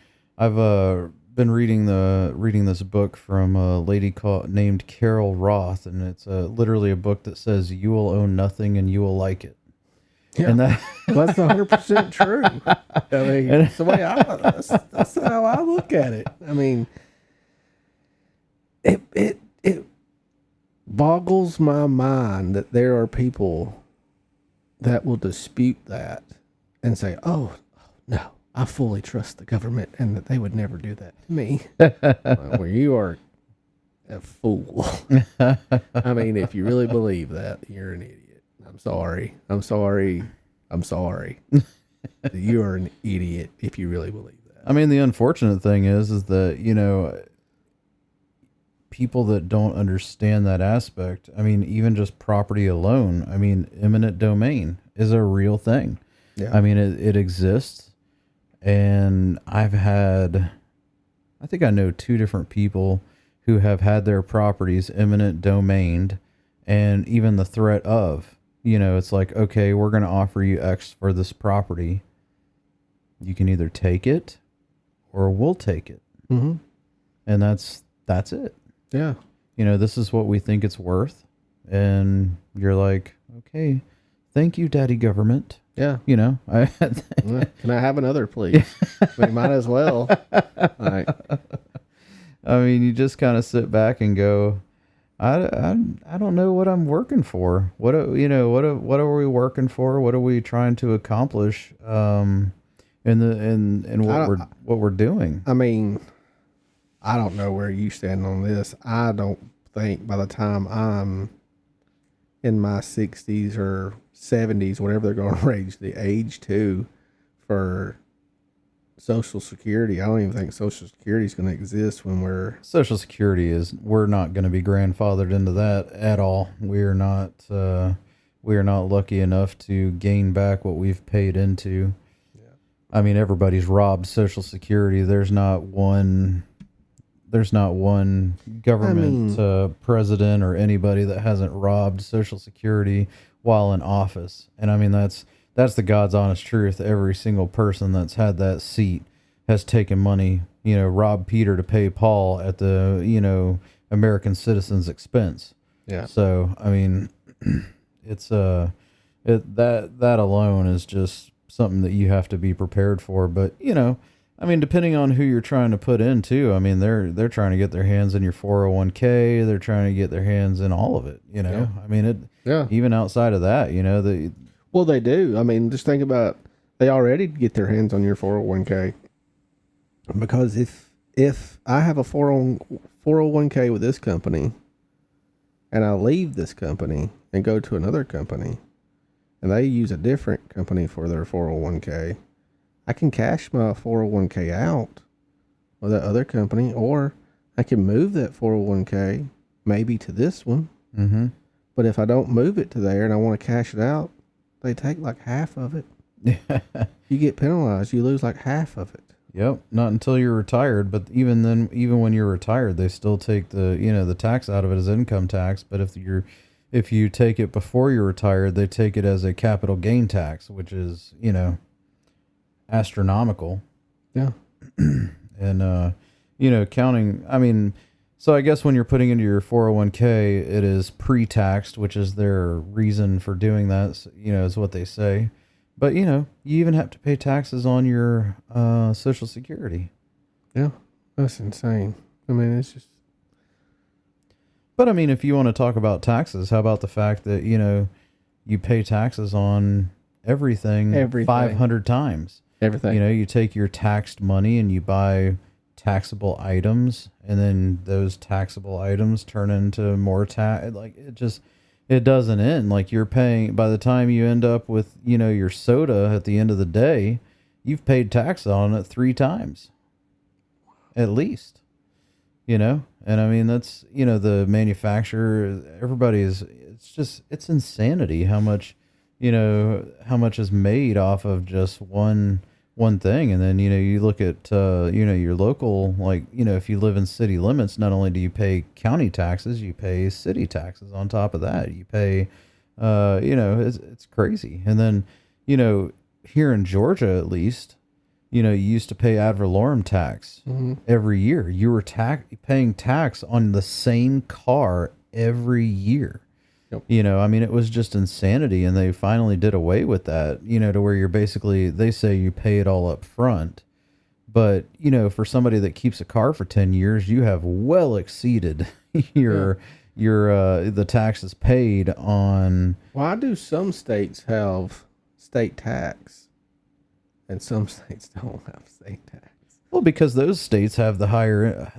been reading this book from a lady named Carol Roth, and it's literally a book that says you will own nothing and you will like it. Yeah. And that Well, that's 100% true. I mean, that's the way that's how I look at it. I mean, it boggles my mind that there are people that will dispute that and say, "Oh, no, I fully trust the government," and that they would never do that to me. Well, you are a fool. I mean, if you really believe that, you're an idiot. I'm sorry. You are an idiot if you really believe that. I mean, the unfortunate thing is that, you know, people that don't understand that aspect, I mean, even just property alone, I mean, eminent domain is a real thing. Yeah. I mean, it exists. And I think I know two different people who have had their properties eminent domained, and even the threat of, you know, it's like, okay, we're going to offer you X for this property. You can either take it or we'll take it. Mm-hmm. And that's it. Yeah. You know, this is what we think it's worth. And you're like, okay, thank you, Daddy Government. Yeah. You know, Can I have another, please? We might as well. Like, I mean, you just kind of sit back and go, I don't know what I'm working for. What are we working for? What are we trying to accomplish? In what we're doing. I mean, I don't know where you stand on this. I don't think by the time I'm in my 60s or 70s, whatever they're going to raise the age to for Social Security, I don't even think Social Security is going to exist when we're... Social Security we're not going to be grandfathered into that at all. We are not lucky enough to gain back what we've paid into. Yeah. I mean, everybody's robbed Social Security. There's not one government president or anybody that hasn't robbed Social Security while in office. And I mean, that's the God's honest truth. Every single person that's had that seat has taken money, you know, robbed Peter to pay Paul at the, you know, American citizens' expense. Yeah. So, I mean, it's that alone is just something that you have to be prepared for. But, you know, I mean, depending on who you're trying to put in too, I mean, they're trying to get their hands in your 401k. They're trying to get their hands in all of it, you know? Yeah. I mean, even outside of that, you know, Well, they do. I mean, just think about, they already get their hands on your 401k. Because if I have a 401k with this company and I leave this company and go to another company and they use a different company for their 401k, I can cash my 401k out with that other company, or I can move that 401k maybe to this one. mm-hmm. But if I don't move it to there and I want to cash it out, they take like half of it. You get penalized. You lose like half of it. Yep. Not until you're retired. But even then, even when you're retired, they still take the tax out of it as income tax. But if you take it before you're retired, they take it as a capital gain tax, which is, you know, astronomical. Yeah. And, counting, I mean, so I guess when you're putting into your 401k, it is pre-taxed, which is their reason for doing that, is what they say. But, you even have to pay taxes on your Social Security. Yeah. That's insane. I mean, it's just. But, I mean, if you want to talk about taxes, how about the fact that, you pay taxes on everything. 500 times. Everything. You take your taxed money and you buy taxable items, and then those taxable items turn into more tax. Like, it doesn't end. Like, you're paying, by the time you end up with, your soda at the end of the day, you've paid tax on it 3 times at least, and I mean, that's, the manufacturer, it's insanity how much is made off of just one thing. And then, you look at, your local, like, if you live in city limits, not only do you pay county taxes, you pay city taxes on top of that. You pay, it's crazy. And then, here in Georgia, at least, you used to pay ad valorem tax every year. You were paying tax on the same car every year. Yep. I mean, it was just insanity, and they finally did away with that, to where you're basically, they say you pay it all up front. But, for somebody that keeps a car for 10 years, you have well exceeded the taxes paid on. Why do some states have state tax and some states don't have state tax? Well, because those states have the higher,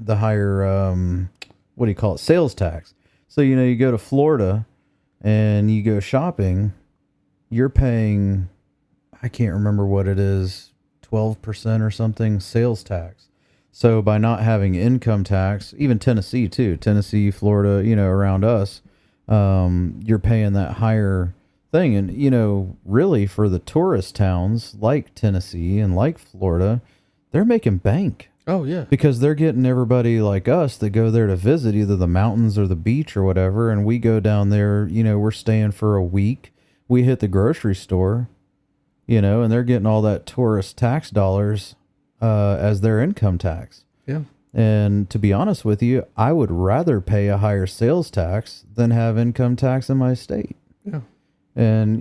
what do you call it? Sales tax. So, you go to Florida and you go shopping, you're paying, I can't remember what it is, 12% or something sales tax. So by not having income tax, even Tennessee too, Florida, around us, you're paying that higher thing. And, really for the tourist towns like Tennessee and like Florida, they're making bank. Oh, yeah. Because they're getting everybody like us that go there to visit either the mountains or the beach or whatever. And we go down there, we're staying for a week. We hit the grocery store, and they're getting all that tourist tax dollars as their income tax. Yeah. And to be honest with you, I would rather pay a higher sales tax than have income tax in my state. Yeah. And,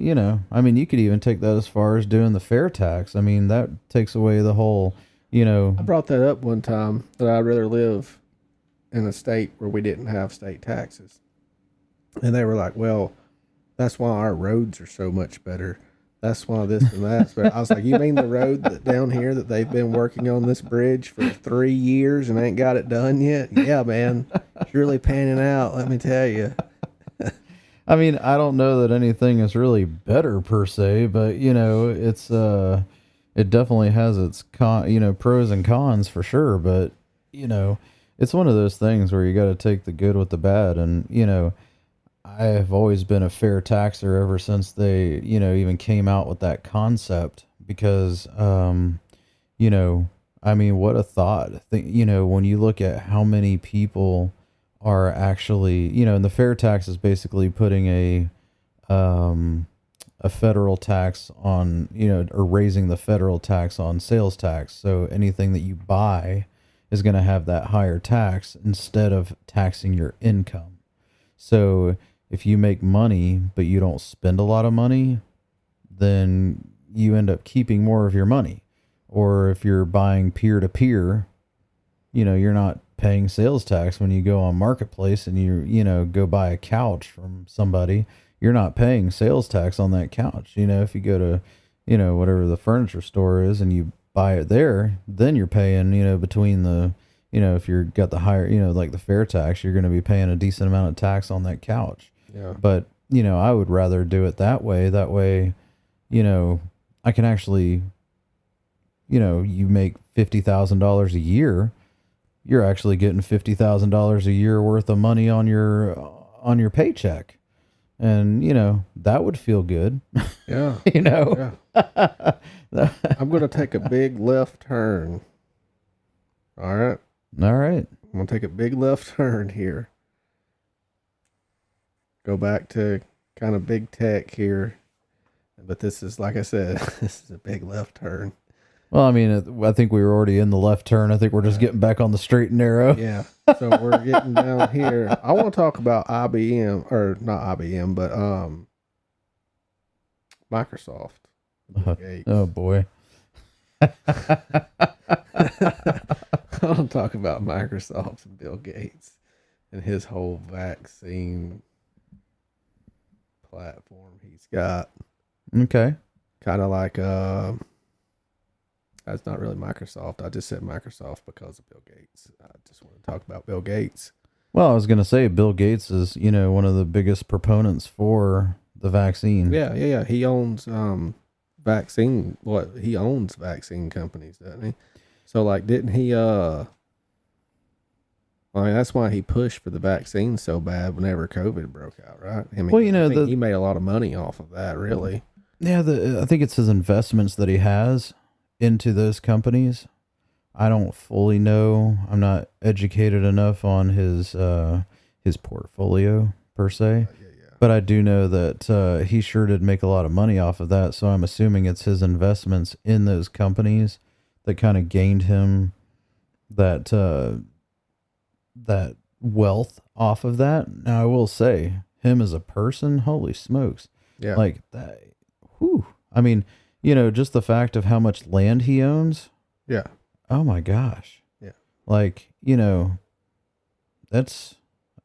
I mean, you could even take that as far as doing the fair tax. I mean, that takes away the whole, I brought that up one time, that I'd rather live in a state where we didn't have state taxes. And they were like, well, that's why our roads are so much better. That's why this and that. But I was like, you mean the road that down here that they've been working on this bridge for 3 years and ain't got it done yet? Yeah, man. It's really panning out, let me tell you. I mean, I don't know that anything is really better per se, but it's it definitely has its pros and cons for sure. But it's one of those things where you got to take the good with the bad. And I have always been a fair taxer ever since they even came out with that concept, because I mean, what a thought. When you look at how many people are actually, and the fair tax is basically putting a federal tax on, or raising the federal tax on sales tax. So anything that you buy is going to have that higher tax instead of taxing your income. So if you make money, but you don't spend a lot of money, then you end up keeping more of your money. Or if you're buying peer to peer, you're not paying sales tax when you go on Marketplace and you go buy a couch from somebody. You're not paying sales tax on that couch. If you go to, whatever the furniture store is and you buy it there, then you're paying, between the, if you've got the higher, like the fair tax, you're going to be paying a decent amount of tax on that couch. Yeah. But, I would rather do it that way. That way, I can actually, you make $50,000 a year, you're actually getting $50,000 a year worth of money on your paycheck. And, that would feel good. Yeah. Yeah. I'm going to take a big left turn. All right. All right. I'm going to take a big left turn here. Go back to kind of big tech here. But this is, like I said, this is a big left turn. Well, I mean, I think we were already in the left turn. I think we're just getting back on the straight and narrow. Yeah. So we're getting down here. I want to talk about IBM, or not IBM, but Microsoft. Bill Gates. Oh boy. I want to talk about Microsoft and Bill Gates and his whole vaccine platform he's got. Okay. Kind of like that's not really Microsoft. I just said Microsoft because of Bill Gates. I just want to talk about Bill Gates. Well, I was going to say Bill Gates is, one of the biggest proponents for the vaccine. Yeah. He owns vaccine. He owns vaccine companies, doesn't he? So like, didn't he? I mean, that's why he pushed for the vaccine so bad whenever COVID broke out, right? I mean, Well, I think he made a lot of money off of that, really. Yeah, I think it's his investments that he has into those companies. I don't fully know. I'm not educated enough on his portfolio per se. But I do know that he sure did make a lot of money off of that. So I'm assuming it's his investments in those companies that kind of gained him that that wealth off of that. Now I will say, him as a person, holy smokes, Yeah. like that. Whew. I mean, just the fact of how much land he owns. Yeah. Oh my gosh. Yeah. Like, that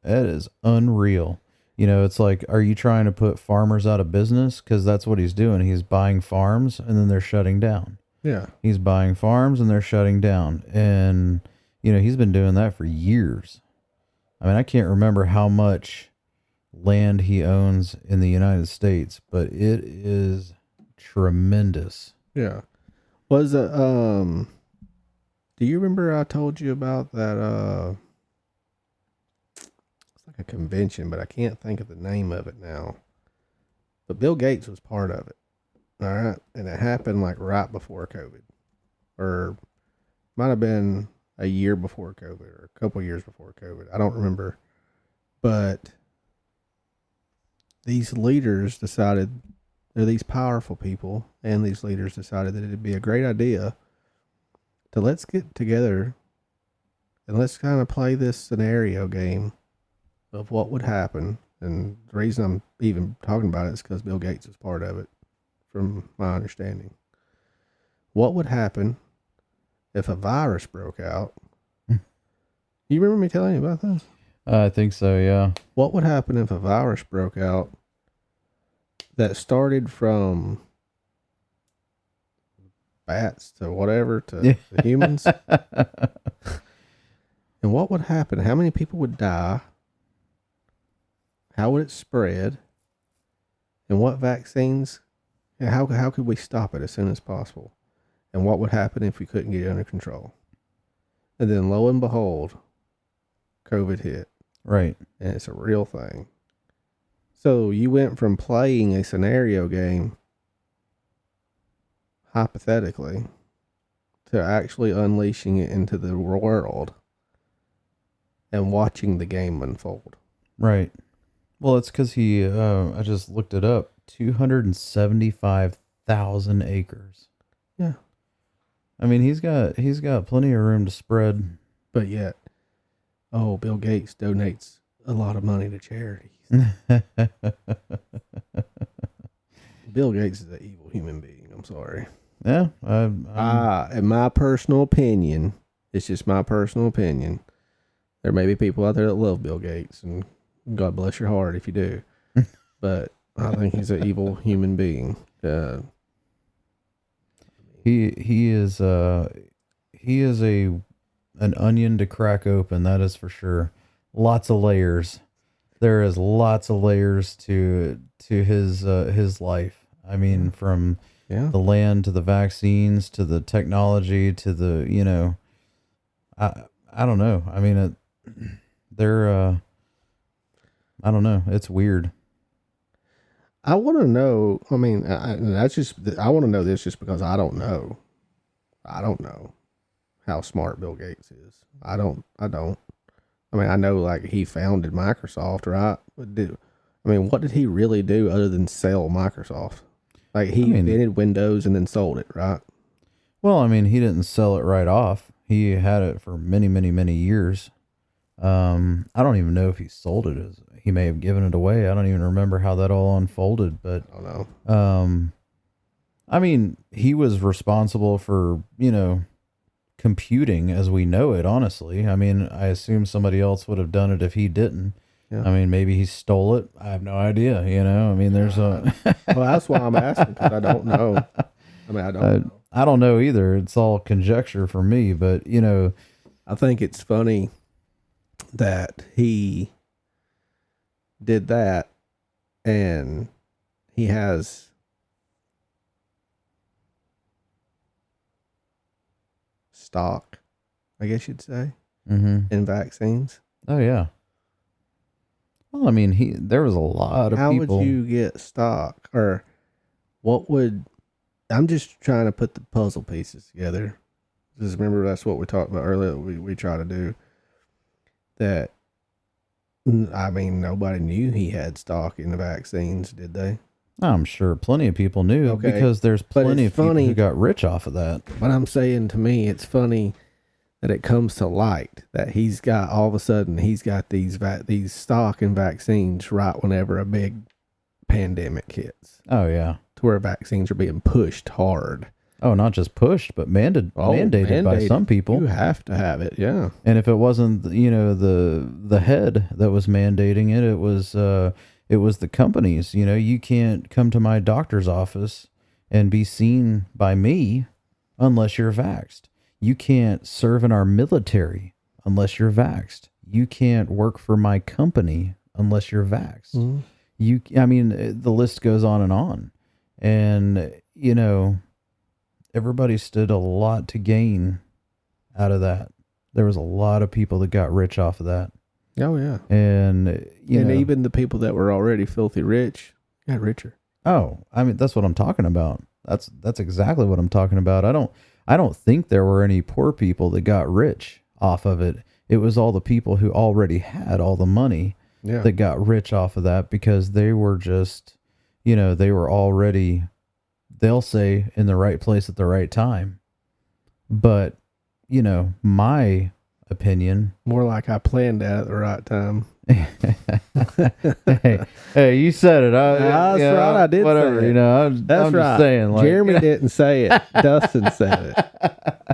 is unreal. It's like, are you trying to put farmers out of business? Because that's what he's doing. He's buying farms and then they're shutting down. Yeah. He's buying farms and they're shutting down. And, he's been doing that for years. I mean, I can't remember how much land he owns in the United States, but it is tremendous. Yeah. Was it, do you remember I told you about that, it's like a convention, but I can't think of the name of it now. But Bill Gates was part of it. All right. And it happened like right before COVID, or might have been a year before COVID or a couple years before COVID. I don't remember. But these leaders decided, they're these powerful people, and these leaders decided that it'd be a great idea to let's get together and let's kind of play this scenario game of what would happen. And the reason I'm even talking about it is because Bill Gates is part of it, from my understanding. What would happen if a virus broke out? You remember me telling you about this? I think so, yeah. What would happen if a virus broke out that started from bats to whatever to humans? And what would happen? How many people would die? How would it spread? And what vaccines? And how could we stop it as soon as possible? And what would happen if we couldn't get it under control? And then lo and behold, COVID hit. Right. And it's a real thing. So you went from playing a scenario game, hypothetically, to actually unleashing it into the world and watching the game unfold. Right. Well, it's because he, I just looked it up, 275,000 acres. Yeah. I mean, he's got plenty of room to spread. But yet, Bill Gates donates a lot of money to charities. Bill Gates is an evil human being. I'm sorry. Yeah. In my personal opinion, it's just my personal opinion. There may be people out there that love Bill Gates, and God bless your heart if you do. But I think he's an evil human being. He is an onion to crack open. That is for sure. Lots of layers. There is lots of layers to his life. I mean, from the land to the vaccines to the technology to the I don't know. I mean, I don't know. It's weird. I want to know. I mean, I want to know this just because I don't know. I don't know how smart Bill Gates is. I don't. I mean, I know like he founded Microsoft, right? What did he really do other than sell Microsoft? Like he invented Windows and then sold it, right? Well, I mean, he didn't sell it right off. He had it for many, many, many years. I don't even know if he sold it. He may have given it away. I don't even remember how that all unfolded, but I don't know. I mean, he was responsible for, computing as we know it, honestly. I mean, I assume somebody else would have done it if he didn't. Yeah. I mean, maybe he stole it. I have no idea, I mean, there's a... Well, that's why I'm asking, because I don't know. I mean, I don't know. I don't know either. It's all conjecture for me, but, I think it's funny that he did that, and he has stock, I guess you'd say, in vaccines. Oh, yeah. Well, I mean, there was a lot of How people. would you get stock, or what would? I'm just trying to put the puzzle pieces together. Just remember, that's what we talked about earlier. We try to do that. I mean, nobody knew he had stock in the vaccines, did they? I'm sure plenty of people knew, Okay, because there's but plenty it's of people funny. who got rich off of that. But I'm saying, to me, it's funny that it comes to light that he's got, all of a sudden, he's got these stock in vaccines right whenever a big pandemic hits, Oh, yeah. to where vaccines are being pushed hard. Oh, not just pushed, but mandated by some people. You have to have it, yeah. And if it wasn't, the head that was mandating it, it was the companies. You can't come to my doctor's office and be seen by me unless you're vaxxed. You can't serve in our military unless you're vaxxed. You can't work for my company unless you're vaxxed. The list goes on. And, everybody stood a lot to gain out of that. There was a lot of people that got rich off of that. Oh, yeah. And, even the people that were already filthy rich got richer. Oh, I mean, that's what I'm talking about. That's exactly what I'm talking about. I don't think there were any poor people that got rich off of it. It was all the people who already had all the money that got rich off of that, because they were just, they were already, they'll say, in the right place at the right time. But, my opinion. More like I planned that at the right time. hey, you said it. That's right. I did whatever, say it. I'm That's just right. saying. Like, Jeremy didn't say it. Dustin said it.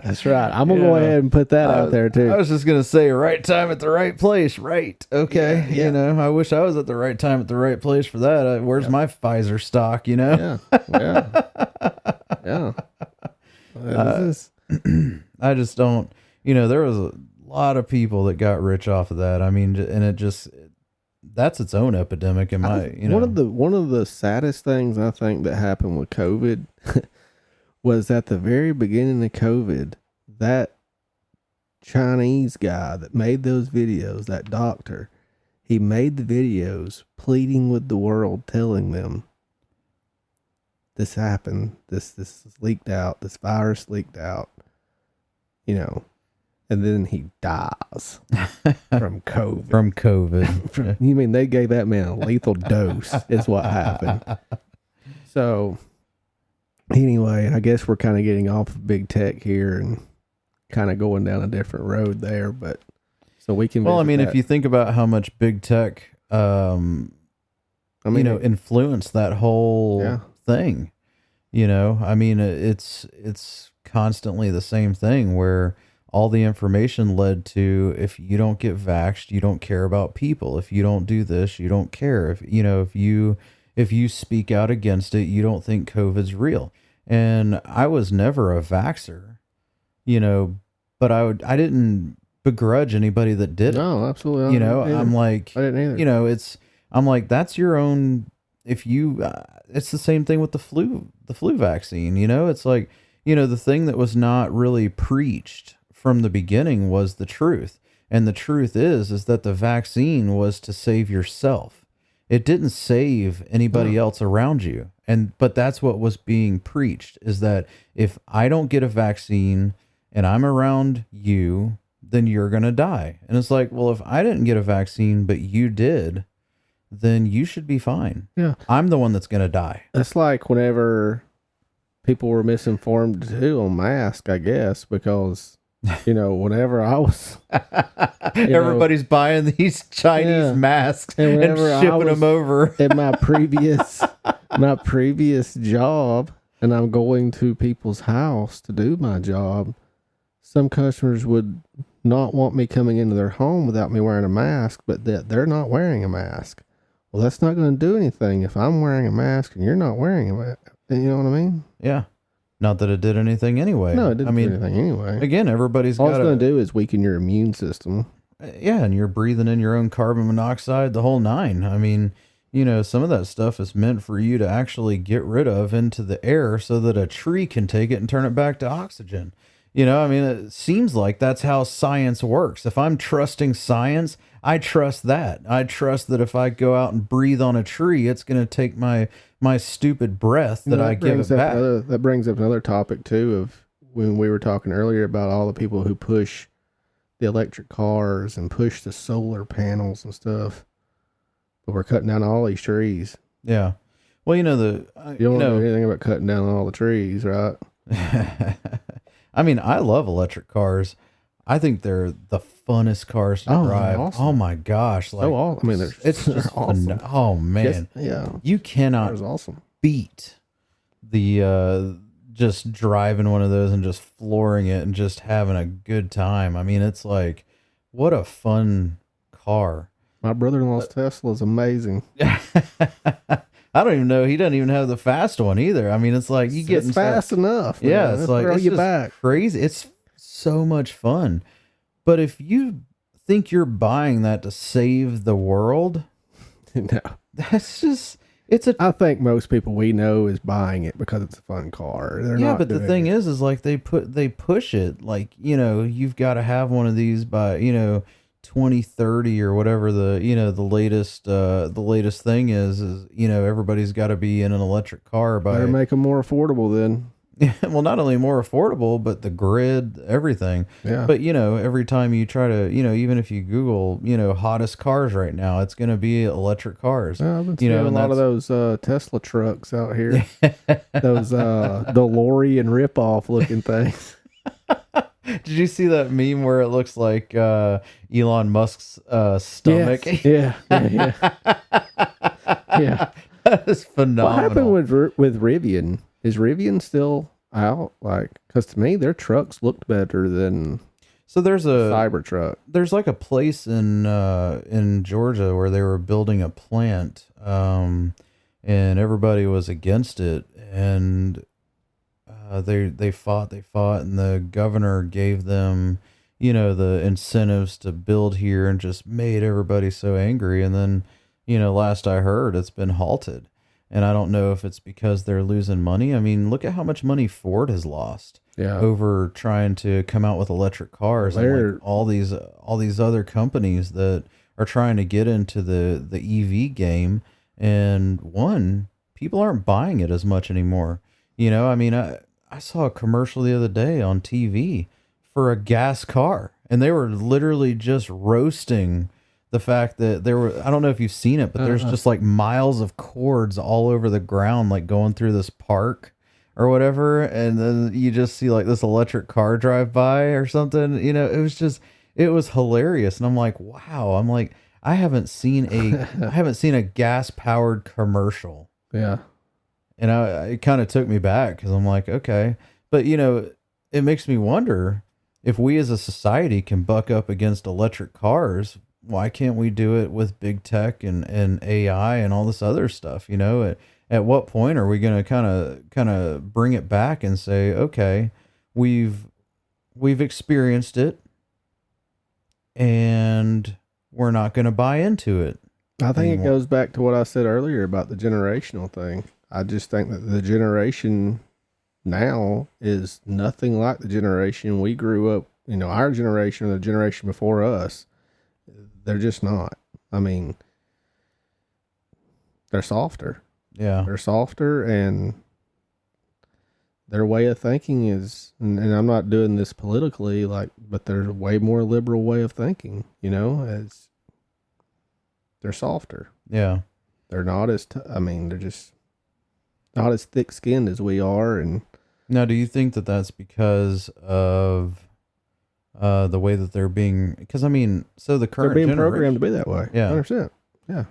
That's right. I'm going to go ahead and put that out there, too. I was just going to say right time at the right place. Right. Okay. Yeah. I wish I was at the right time at the right place for that. Where's my Pfizer stock, Yeah. Yeah. I just don't, there was a lot of people that got rich off of that. I mean, and that's its own epidemic in my, One of the saddest things I think that happened with COVID was at the very beginning of COVID, that Chinese guy that made those videos, that doctor, he made the videos pleading with the world, telling them this happened, this leaked out, this virus leaked out, and then he dies from COVID. From COVID. You mean they gave that man a lethal dose is what happened. So anyway, I guess we're kind of getting off of big tech here and kind of going down a different road there, but so we can. Well, I mean, if you think about how much big tech, influenced that whole thing, I mean, it's constantly the same thing where all the information led to, if you don't get vaxxed, you don't care about people. If you don't do this, you don't care. If you speak out against it, you don't think COVID's real. And I was never a vaxxer, but I didn't begrudge anybody that did it. No, absolutely. I'm like, I didn't either. I'm like, that's your own. If you, it's the same thing with the flu vaccine. It's like, the thing that was not really preached from the beginning was the truth. And the truth is that the vaccine was to save yourself. It didn't save anybody else around you. But that's what was being preached, is that if I don't get a vaccine and I'm around you, then you're going to die. And it's like, well, if I didn't get a vaccine, but you did, then you should be fine. Yeah. I'm the one that's going to die. It's like whenever people were misinformed too on mask, I guess, because whenever I was Everybody's buying these Chinese Yeah. masks And and whenever I shipping was- them over. at my previous job, and I'm going to people's house to do my job, some customers would not want me coming into their home without me wearing a mask, but that they're not wearing a mask. Well, that's not going to do anything if I'm wearing a mask and you're not wearing a mask. You know what I mean? Yeah. Not that it did anything anyway. No, it didn't I mean, do anything anyway. again, everybody's All got it's going to do is weaken your immune system. Yeah, and you're breathing in your own carbon monoxide, the whole nine. I mean, some of that stuff is meant for you to actually get rid of into the air so that a tree can take it and turn it back to oxygen. I mean, it seems like that's how science works. If I'm trusting science, I trust that. I trust that if I go out and breathe on a tree, it's going to take my stupid breath that I give it back. That brings up another topic too of when we were talking earlier about all the people who push the electric cars and push the solar panels and stuff, but we're cutting down all these trees. Yeah. Well, You don't know anything about cutting down all the trees, right? I mean, I love electric cars. I think they're the funnest cars to Oh, they're drive. awesome. Oh my gosh! Like, I mean, it's they're just awesome. oh man, Yeah, you that cannot was awesome. beat the just driving one of those and just flooring it and just having a good time. I mean, it's like, what a fun car. My brother-in-law's Tesla is amazing. I don't even know. He doesn't even have the fast one either. I mean, it's like you get It's fast enough. Man. Yeah, it's It'll like throw it's you just back. crazy. It's so much fun. But if you think you're buying that to save the world, No, that's just it's a I think most people we know is buying it because it's a fun car. They're yeah. not But the doing thing it. is like they push it like you've got to have one of these by 2030 or whatever the the latest thing is everybody's got to be in an electric car by Better make them more affordable then. well, not only more affordable, but the grid, everything. Yeah. But every time you try to, even if you Google, hottest cars right now, it's going to be electric cars. I've been seeing a and lot of those Tesla trucks out here. Those DeLorean ripoff looking things. Did you see that meme where it looks like Elon Musk's stomach? Yes. Yeah. Yeah. That is phenomenal. What happened with Rivian? Is Rivian still out? Like, because to me, their trucks looked better than So there's a Cybertruck. there's like a place in Georgia where they were building a plant, and everybody was against it, and they fought, and the governor gave them, the incentives to build here, and just made everybody so angry, and then, last I heard, it's been halted, and I don't know if it's because they're losing money. I mean, look at how much money Ford has lost. Yeah. Over trying to come out with electric cars, and They're- like all these other companies that are trying to get into the EV game, and people aren't buying it as much anymore. I mean, I saw a commercial the other day on TV for a gas car, and they were literally just roasting the fact that I don't know if you've seen it, but there's just like miles of cords all over the ground, like going through this park or whatever, and then you just see like this electric car drive by or something. It was hilarious, and I'm like, wow. I'm like, I haven't seen a gas powered commercial, Yeah. and it kind of took me back because I'm like, okay, but it makes me wonder if we as a society can buck up against electric cars. Why can't we do it with big tech and AI and all this other stuff? At what point are we going to kind of bring it back and say, okay, we've experienced it, and we're not going to buy into it. I think anymore. it goes back to what I said earlier about the generational thing. I just think that the generation now is nothing like the generation we grew up, our generation or the generation before us. They're just not. I mean, they're softer. Yeah. They're softer, and their way of thinking is, and I'm not doing this politically, but there's a way more liberal way of thinking, as they're softer. Yeah. They're not as, they're just not as thick skinned as we are. And Now, do you think that that's because of the way that they're being? Because I mean, so the They're current being generation, programmed to be that way. Yeah. 100%. Yeah.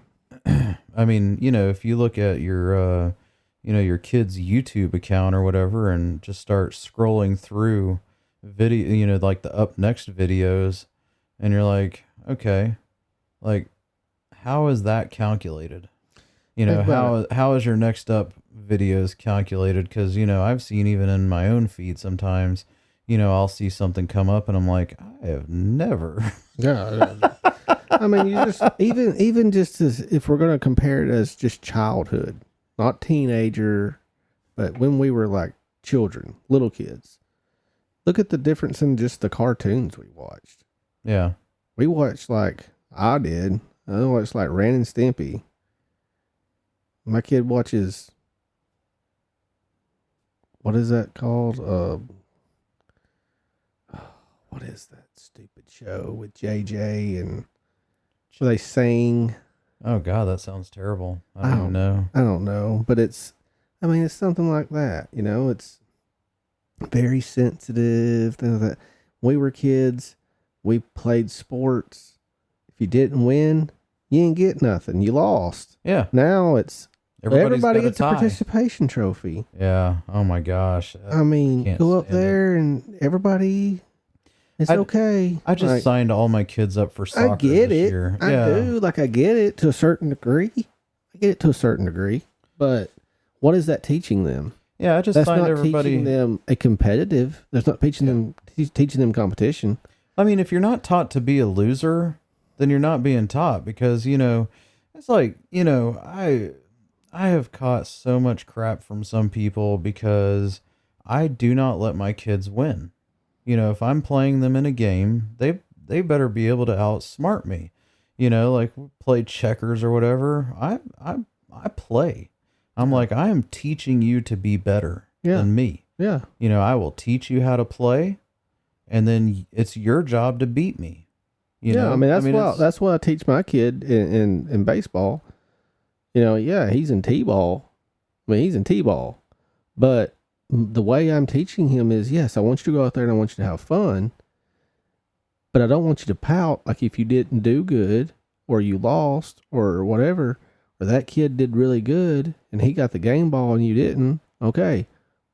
I mean, if you look at your, your kid's YouTube account or whatever, and just start scrolling through video, like the up next videos, and you're like, okay, like, how is that calculated? Think about How is your next up videos calculated? Because, I've seen even in my own feed sometimes, I'll see something come up and I'm like, I have never. Yeah. I mean, you just even just as if we're going to compare it as just childhood, not teenager, but when we were like children, little kids. Look at the difference in just the cartoons we watched. Yeah. We watched I watched like Ren and Stimpy. My kid watches, what is that called? What is that stupid show with JJ and where they sing? Oh God, that sounds terrible. I don't even know. I don't know, but it's something like that. It's very sensitive. Things like that. When we were kids, we played sports. If you didn't win, you didn't get nothing. You lost. Yeah. Now it's Everybody's everybody got a gets a tie. participation trophy. Yeah. Oh my gosh. I mean, can't go up stand it. there and everybody, it's I- okay. I just Like, signed all my kids up for soccer I get this it. year. I do. I get it to a certain degree. But what is that teaching them? Yeah, I just That's signed not everybody. teaching them a competitive. That's not teaching them competition. I mean, if you're not taught to be a loser, then you're not being taught, because, it's like, I have caught so much crap from some people because I do not let my kids win. If I'm playing them in a game, they better be able to outsmart me. Like we play checkers or whatever. I play. I'm like, I am teaching you to be better Yeah. than me. Yeah. I will teach you how to play, and then it's your job to beat me. I mean, it's- that's what I teach my kid in baseball. He's in T-ball. I mean, he's in T-ball. But the way I'm teaching him is, yes, I want you to go out there and I want you to have fun. But I don't want you to pout like if you didn't do good or you lost or whatever, or that kid did really good and he got the game ball and you didn't. Okay,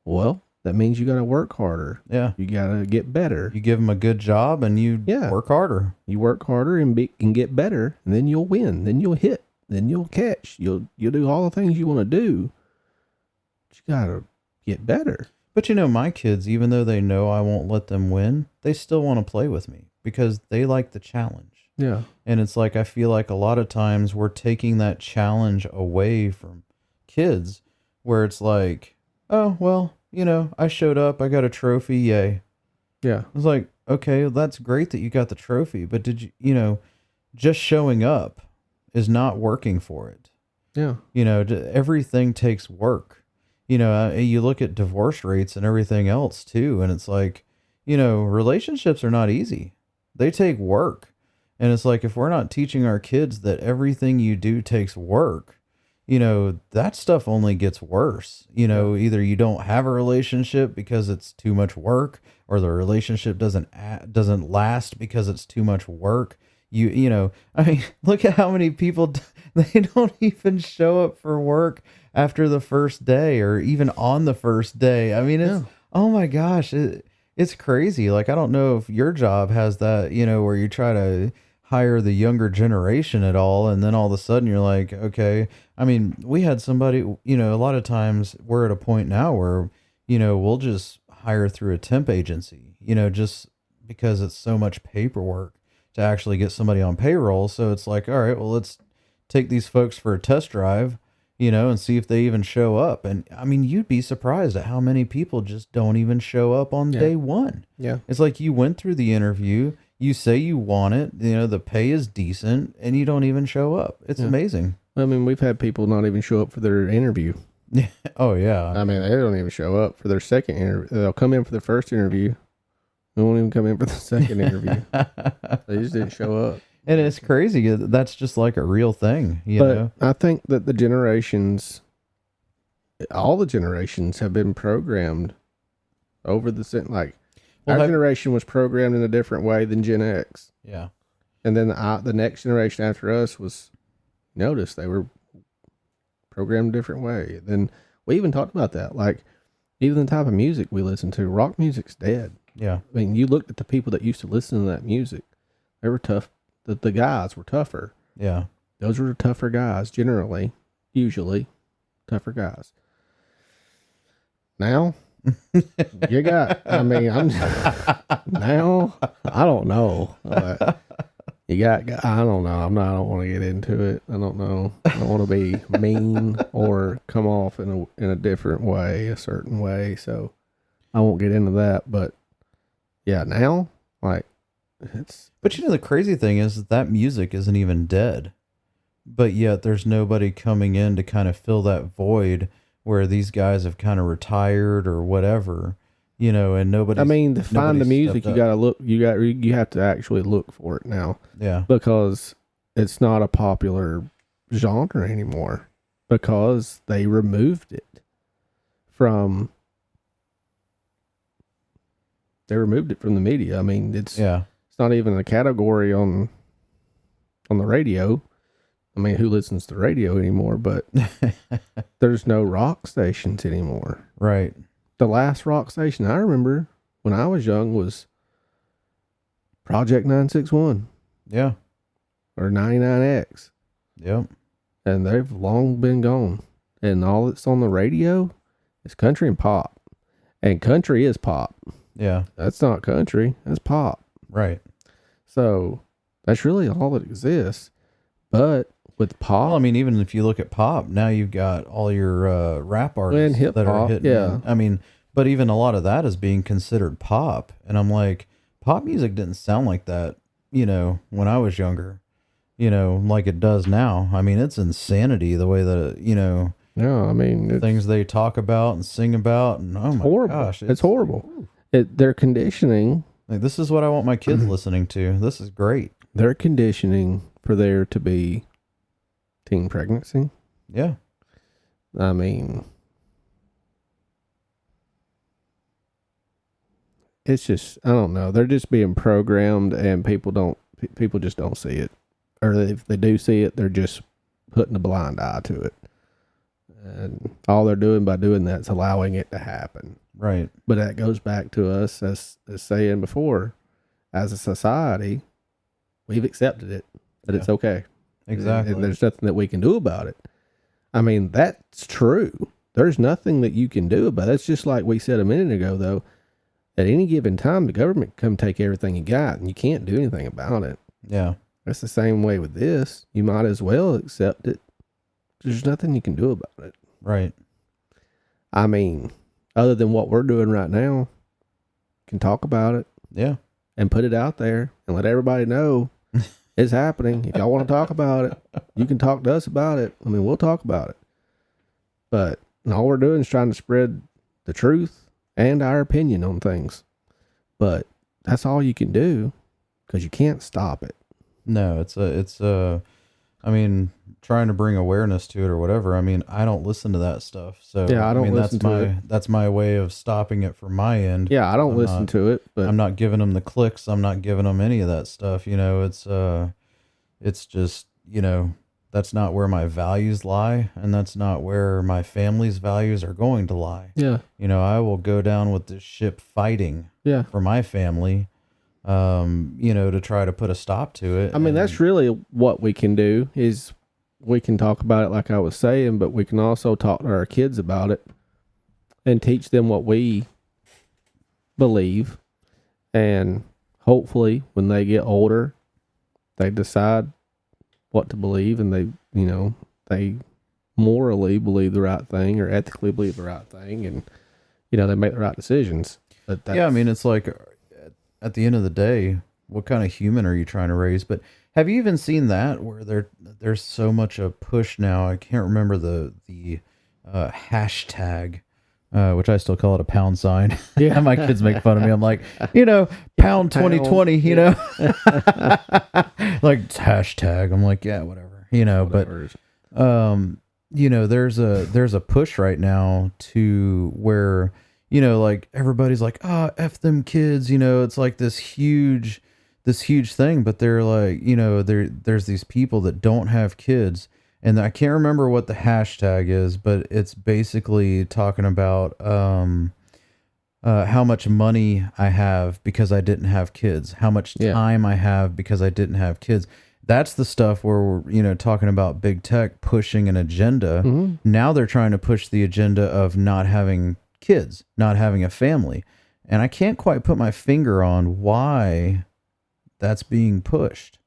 well, that means you got to work harder. Yeah. You got to get better. You give them a good job and you work harder. You work harder and get better, and then you'll win. Then you'll hit. Then you'll catch. You'll do all the things you want to do. But you gotta get better. But my kids, even though they know I won't let them win, they still want to play with me because they like the challenge. Yeah. And it's like, I feel like a lot of times we're taking that challenge away from kids, where it's like, oh, well, I showed up, I got a trophy, yay. Yeah. It's like, okay, that's great that you got the trophy, but did you, just showing up is not working for it. Yeah. Everything takes work. You look at divorce rates and everything else too, and it's like, relationships are not easy. They take work. And it's like, if we're not teaching our kids that everything you do takes work, that stuff only gets worse. Either you don't have a relationship because it's too much work, or the relationship doesn't last because it's too much work. I mean, look at how many people, they don't even show up for work after the first day or even on the first day. I mean, oh my gosh, it's crazy. Like, I don't know if your job has that, where you try to hire the younger generation at all, and then all of a sudden you're like, okay. I mean, we had somebody, a lot of times we're at a point now where, we'll just hire through a temp agency, just because it's so much paperwork to actually get somebody on payroll. So it's like, all right, well, let's take these folks for a test drive, and see if they even show up. And I mean, you'd be surprised at how many people just don't even show up on day one. Yeah. It's like, you went through the interview, you say you want it, the pay is decent, and you don't even show up. It's amazing. I mean, we've had people not even show up for their interview. Oh yeah. I mean, they don't even show up for their second interview. They'll come in for the first interview. They won't even come in for the second interview. They just didn't show up. And it's crazy. That's just like a real thing, you know? I think that all the generations have been programmed over like Well, our generation was programmed in a different way than Gen X. Yeah. And then the next generation after us was, notice they were programmed a different way. Then we even talked about that. Like, even the type of music we listen to, rock music's dead. Yeah. I mean, you looked at the people that used to listen to that music, they were tough. The guys were tougher. Yeah. Those were tougher guys, usually tougher guys. Now, you got, I mean, now, I don't know. You got, I don't know. I don't want to get into it. I don't know. I don't want to be mean or come off in a different way, a certain way. So I won't get into that. But yeah, now, like, But the crazy thing is that music isn't even dead, but yet there's nobody coming in to kind of fill that void where these guys have kind of retired or whatever, and nobody. I mean, to find the music, you got to look, you have to actually look for it now. Yeah. Because it's not a popular genre anymore because they removed it from the media. I mean, it's not even a category on the radio. I mean, who listens to radio anymore? But there's no rock stations anymore. Right. The last rock station I remember when I was young was Project 961. Yeah. Or 99X. Yep. And they've long been gone. And all that's on the radio is country and pop. And country is pop. Yeah. That's not country. That's pop. Right. So that's really all that exists. But with pop, Well, I mean, even if you look at pop, now you've got all your rap artists hip that are hop, hitting. yeah. I mean, but even a lot of that is being considered pop. And I'm like, pop music didn't sound like that, when I was younger, like it does now. I mean, it's insanity the way that, yeah, I mean, things they talk about and sing about. And oh my horrible. gosh. It's horrible. They're conditioning. Like, this is what I want my kids listening to. This is great. They're conditioning for there to be teen pregnancy. Yeah. I mean, it's just, I don't know. They're just being programmed and people just don't see it. Or if they do see it, they're just putting a blind eye to it. And all they're doing by doing that is allowing it to happen. Right. But that goes back to us as saying before, as a society, we've accepted it, that it's okay. Exactly. And there's nothing that we can do about it. I mean, that's true. There's nothing that you can do about it. It's just like we said a minute ago, though. At any given time, the government can come take everything you got, and you can't do anything about it. Yeah. That's the same way with this. You might as well accept it. There's nothing you can do about it. Right. I mean, other than what we're doing right now, can talk about it. Yeah. And put it out there and let everybody know it's happening. If y'all want to talk about it, you can talk to us about it. I mean, we'll talk about it. But all we're doing is trying to spread the truth and our opinion on things. But that's all you can do because you can't stop it. No, it's I mean, trying to bring awareness to it or whatever. I mean, I don't listen to that stuff. So yeah, I don't listen to it. That's my way of stopping it from my end. Yeah, I don't listen to it, but I'm not giving them the clicks. I'm not giving them any of that stuff. It's just, that's not where my values lie, and that's not where my family's values are going to lie. Yeah. I will go down with this ship fighting for my family, to try to put a stop to it. I mean, that's really what we can do is we can talk about it like I was saying, but we can also talk to our kids about it and teach them what we believe. And hopefully when they get older, they decide what to believe and they morally believe the right thing or ethically believe the right thing. And, they make the right decisions. But yeah, I mean, it's like at the end of the day, what kind of human are you trying to raise? But have you even seen that where there's so much a push now? I can't remember the hashtag, which I still call it a pound sign. Yeah, my kids make fun of me. I'm like, pound 2020, like it's hashtag. I'm like, yeah, whatever, but there's a push right now to where like everybody's like, F them kids, it's like this huge thing, but they're like, there's these people that don't have kids, and I can't remember what the hashtag is, but it's basically talking about, how much money I have because I didn't have kids, how much time I have because I didn't have kids. That's the stuff where we're, talking about big tech pushing an agenda. Mm-hmm. Now they're trying to push the agenda of not having kids, not having a family. And I can't quite put my finger on why that's being pushed.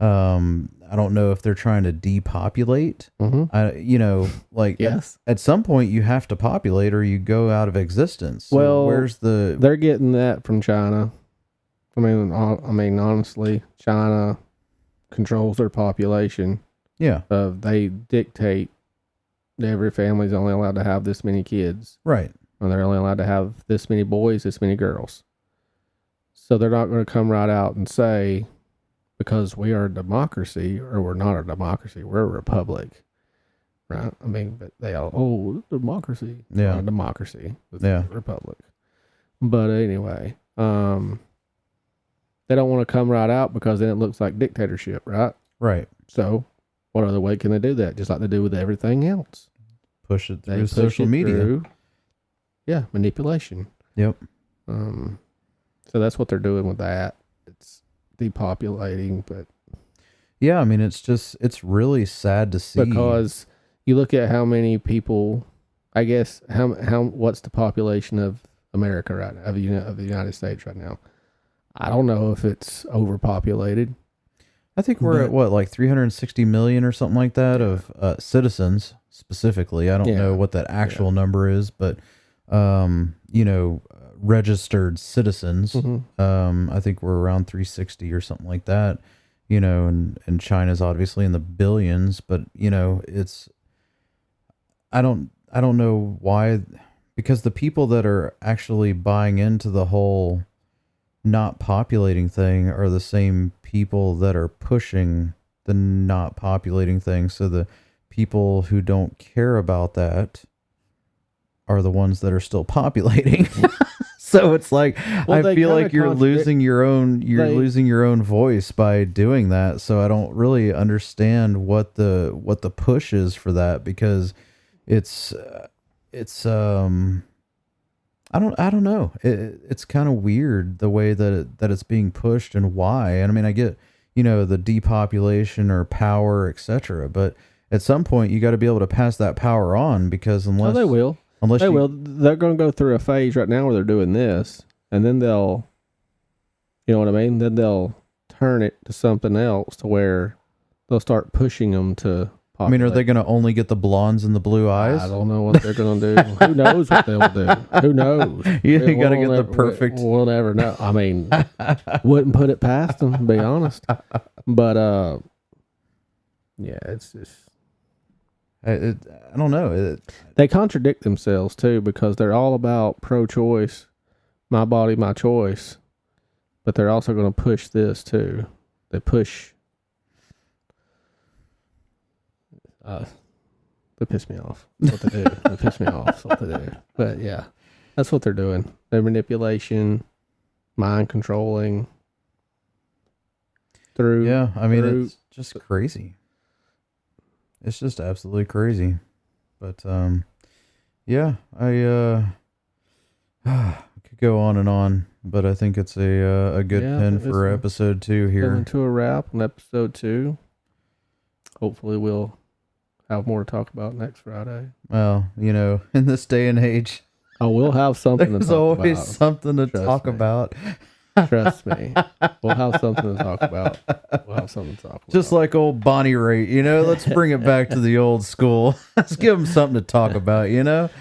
I don't know if they're trying to depopulate. Mm-hmm. Yes. At some point you have to populate or you go out of existence. So well, they're getting that from China. I mean, honestly, China controls their population. Yeah. They dictate every family's only allowed to have this many kids. Right. Or they're only allowed to have this many boys, this many girls. So they're not going to come right out and say, because we are a democracy, or we're not a democracy, we're a republic, right? I mean, but they all, democracy. It's not a democracy. It's a republic. But anyway, they don't want to come right out because then it looks like dictatorship, right? Right. So what other way can they do that? Just like they do with everything else. Push it through social media. Manipulation. Yep. So that's what they're doing with that. It's depopulating, but yeah, I mean, it's really sad to see, because you look at how many people, I guess, what's the population of America right now, of the United States right now? I don't know if it's overpopulated. I think we're at like 360 million or something like that of citizens specifically. I don't know what that actual number is, but registered citizens. Mm-hmm. I think we're around 360 or something like that. And China's obviously in the billions, but it's I don't know why, because the people that are actually buying into the whole not populating thing are the same people that are pushing the not populating thing. So the people who don't care about that are the ones that are still populating. So it's like, I feel like you're losing your own voice by doing that. So I don't really understand what the push is for that, because it's I don't know. It's kind of weird the way that it's being pushed and why. And I mean, I get, the depopulation or power, etc. But at some point you got to be able to pass that power on, because unless they will. They're going to go through a phase right now where they're doing this, and then they'll, you know what I mean? Then they'll turn it to something else to where they'll start pushing them to populate. I mean, are they going to only get the blondes and the blue eyes? I don't know what they're going to do. Who knows what they'll do? Who knows? You got to get the perfect. We'll never know. I mean, wouldn't put it past them, to be honest. But, yeah, it's just. I don't know. They contradict themselves too, because they're all about pro-choice, my body, my choice, but they're also going to push this too. They push. They piss me off. That's what they do. They piss me off. That's what they do. But yeah, that's what they're doing. They're manipulation, mind controlling. It's just crazy. It's just absolutely crazy. But yeah, I could go on and on, but I think it's a good pin for episode 2 here. Coming to a wrap on episode 2. Hopefully we'll have more to talk about next Friday. Well, in this day and age, we'll have something to talk about. There's always something to talk about. Trust me. We'll have something to talk about. Just like old Bonnie Raitt, let's bring it back to the old school. Let's give them something to talk about,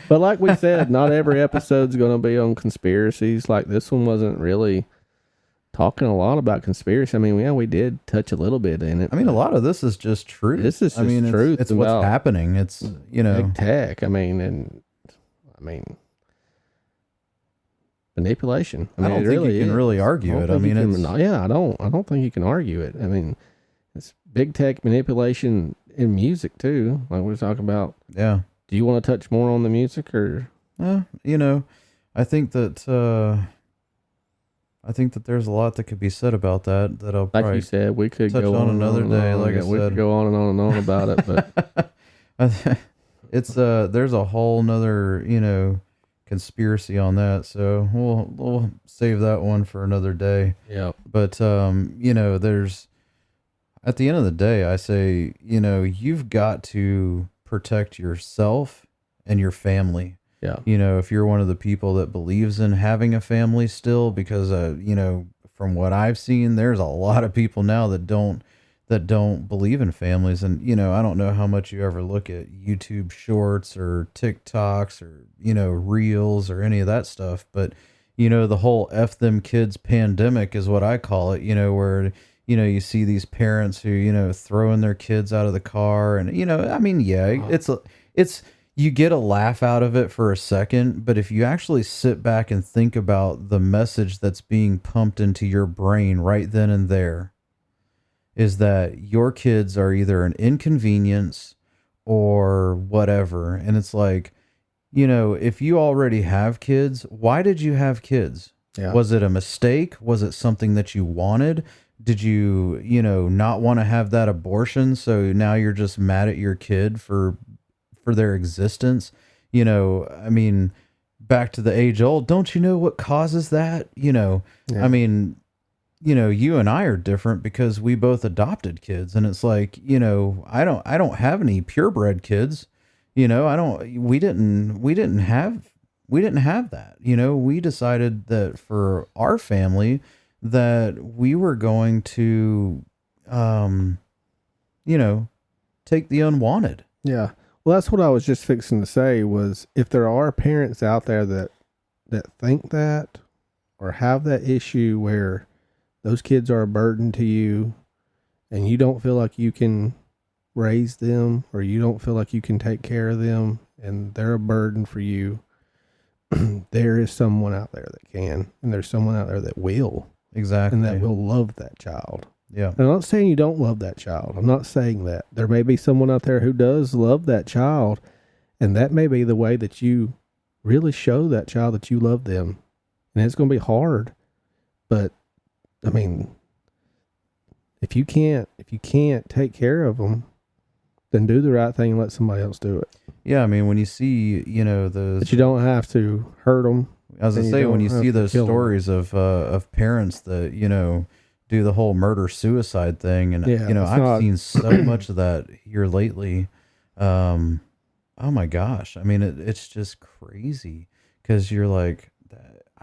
But like we said, not every episode's going to be on conspiracies. Like this one wasn't really talking a lot about conspiracy. I mean, we did touch a little bit in it. I mean, a lot of this is just truth. This is just truth. It's what's happening. It's, big tech. I mean, manipulation. I don't think you can really argue it. I mean, I don't think you can argue it. I mean, it's big tech manipulation in music too. Like we're talking about. Yeah. Do you want to touch more on the music or? I think that there's a lot that could be said about that. That I'll Like probably you said, we could touch go on on another and on day, and on. like I Yeah, we said. could go on and on about it, but It's there's a whole nother, conspiracy on that. So we'll save that one for another day. yeah, But there's, at the end of the day, I say, you've got to protect yourself and your family. yeah, If you're one of the people that believes in having a family still, because from what I've seen, there's a lot of people now that don't believe in families. And I don't know how much you ever look at YouTube shorts or TikToks or reels or any of that stuff, but the whole F them kids pandemic is what I call it, where you see these parents who throwing their kids out of the car. And I mean, yeah, it's you get a laugh out of it for a second, but if you actually sit back and think about the message that's being pumped into your brain right then and there, is that your kids are either an inconvenience or whatever. And it's like, if you already have kids, why did you have kids? yeah. Was it a mistake? Was it something that you wanted? Did you, not want to have that abortion? So now you're just mad at your kid for their existence. I mean, back to the age old, don't you know what causes that? Yeah. I mean, you and I are different because we both adopted kids, and it's like, I don't have any purebred kids. We didn't have that. We decided that for our family that we were going to, take the unwanted. Yeah. Well, that's what I was just fixing to say was if there are parents out there that think that or have that issue where those kids are a burden to you and you don't feel like you can raise them or you don't feel like you can take care of them and they're a burden for you, there is someone out there that can, and there's someone out there that will, Exactly. and that will love that child. Yeah. And I'm not saying you don't love that child. I'm not saying that. There may be someone out there who does love that child, and that may be the way that you really show that child that you love them. And it's going to be hard, but I mean, if you can't take care of them, then do the right thing and let somebody else do it. Yeah. I mean, when you see, But you don't have to hurt them. as I and you say, when don't you have see to those kill 'em. stories of parents that, do the whole murder suicide thing. And, Yeah, it's I've not- seen so much of that here lately. Oh my gosh. I mean, it's just crazy because you're like,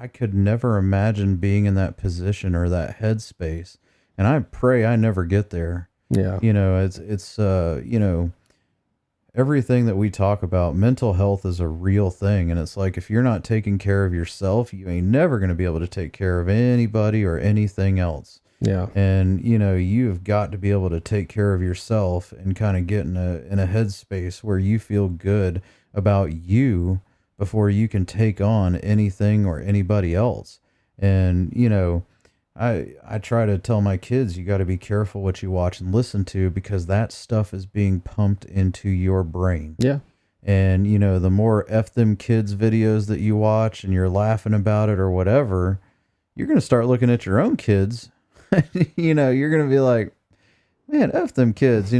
I could never imagine being in that position or that headspace. And I pray I never get there. Yeah. It's everything that we talk about, mental health is a real thing. And it's like, if you're not taking care of yourself, you ain't never going to be able to take care of anybody or anything else. Yeah. And, you've got to be able to take care of yourself and kind of get in a headspace where you feel good about you before you can take on anything or anybody else. And, I try to tell my kids, you got to be careful what you watch and listen to, because that stuff is being pumped into your brain. Yeah. And, the more F them kids videos that you watch and you're laughing about it or whatever, you're going to start looking at your own kids. You're going to be like, man, F them kids,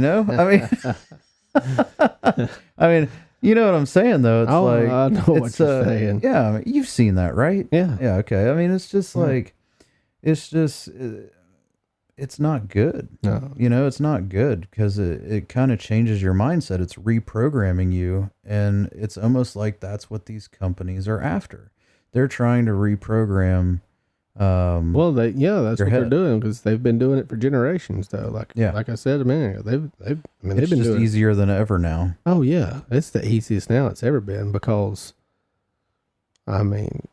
I mean, you know what I'm saying though? It's like, I know what you're saying. Yeah. I mean, you've seen that, right? Yeah. Yeah. Okay. I mean, it's just like, it's not good. No. It's not good because it kind of changes your mindset. It's reprogramming you. And it's almost like that's what these companies are after. They're trying to reprogram. Well, that's your what they're head. doing because they've been doing it for generations, though. Yeah. Like I said a minute ago, they've It's been just doing it. easier than ever now. Oh yeah, it's the easiest now it's ever been because, I mean,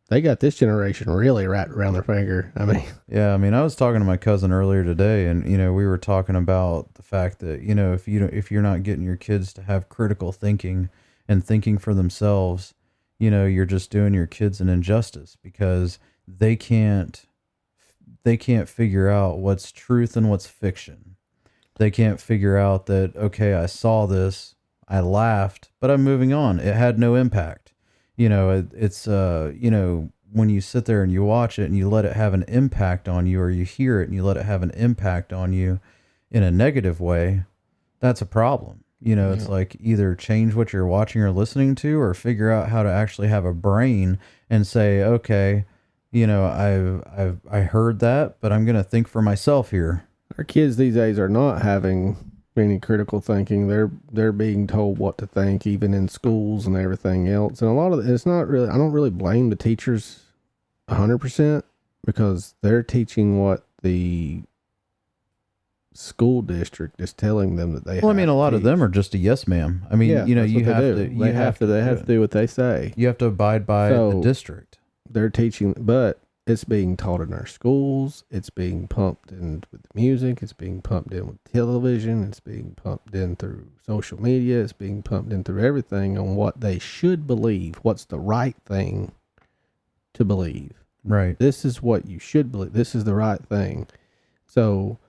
they got this generation really wrapped around their finger. I mean, Yeah, I mean, I was talking to my cousin earlier today, and we were talking about the fact that if you're not getting your kids to have critical thinking and thinking for themselves, you're just doing your kids an injustice because they can't figure out what's truth and what's fiction. They can't figure out that, okay, I saw this, I laughed, but I'm moving on. It had no impact. It's when you sit there and you watch it and you let it have an impact on you, or you hear it and you let it have an impact on you in a negative way, that's a problem. It's like either change what you're watching or listening to, or figure out how to actually have a brain and say, okay, I heard that, but I'm going to think for myself here. Our kids these days are not having any critical thinking. They're being told what to think, even in schools and everything else. And a lot of it's not really. I don't really blame the teachers 100%, because they're teaching what the school district is telling them that they. Well, I mean, a lot of them are just a yes, ma'am. I mean, you have to. They have to do what they say. You have to abide by the district. They're teaching, but it's being taught in our schools. It's being pumped in with music. It's being pumped in with television. It's being pumped in through social media. It's being pumped in through everything on what they should believe. What's the right thing to believe? Right. This is what you should believe. This is the right thing. So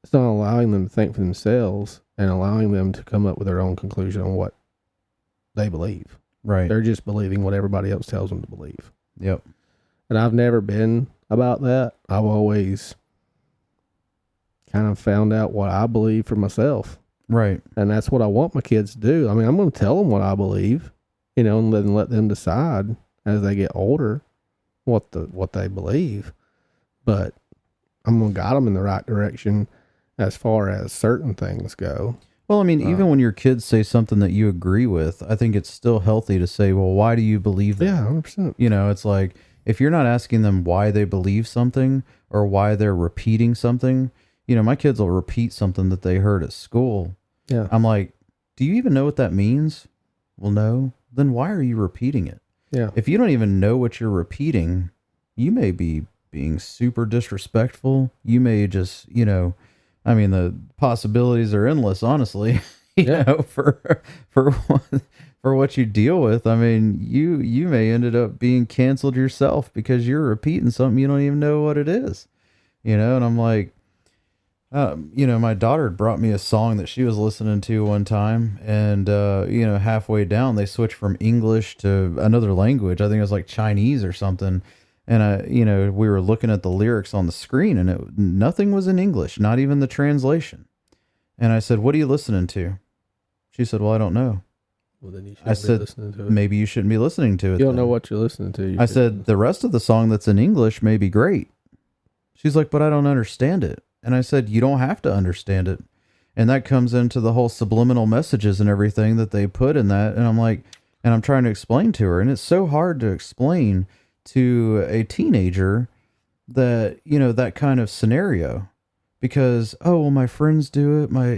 it's not allowing them to think for themselves and allowing them to come up with their own conclusion on what they believe. Right. They're just believing what everybody else tells them to believe. Yep. And I've never been about that. I've always kind of found out what I believe for myself. Right. And that's what I want my kids to do. I mean, I'm going to tell them what I believe, and then let them decide as they get older what they believe. But I'm going to guide them in the right direction as far as certain things go. Well, I mean, even when your kids say something that you agree with, I think it's still healthy to say, well, why do you believe that? Yeah, 100%. It's like, if you're not asking them why they believe something or why they're repeating something, my kids will repeat something that they heard at school. Yeah. I'm like, do you even know what that means? Well, no. Then why are you repeating it? Yeah. If you don't even know what you're repeating, you may be being super disrespectful. You may just, I mean, the possibilities are endless, honestly, for what you deal with. I mean, you may ended up being canceled yourself because you're repeating something you don't even know what it is, and I'm like, my daughter brought me a song that she was listening to one time, and, halfway down, they switched from English to another language. I think it was like Chinese or something. And we were looking at the lyrics on the screen, and nothing was in English, not even the translation. And I said, "What are you listening to?" She said, "Well, I don't know." Well, then you I said, listening to it. "Maybe you shouldn't be listening to it. You don't then." know what you're listening to. I said, "The rest of the song that's in English may be great." She's like, "But I don't understand it." And I said, "You don't have to understand it." And that comes into the whole subliminal messages and everything that they put in that. And I'm like, and I'm trying to explain to her, and it's so hard to explain to a teenager that, that kind of scenario, because, oh, well, my friends do it. My,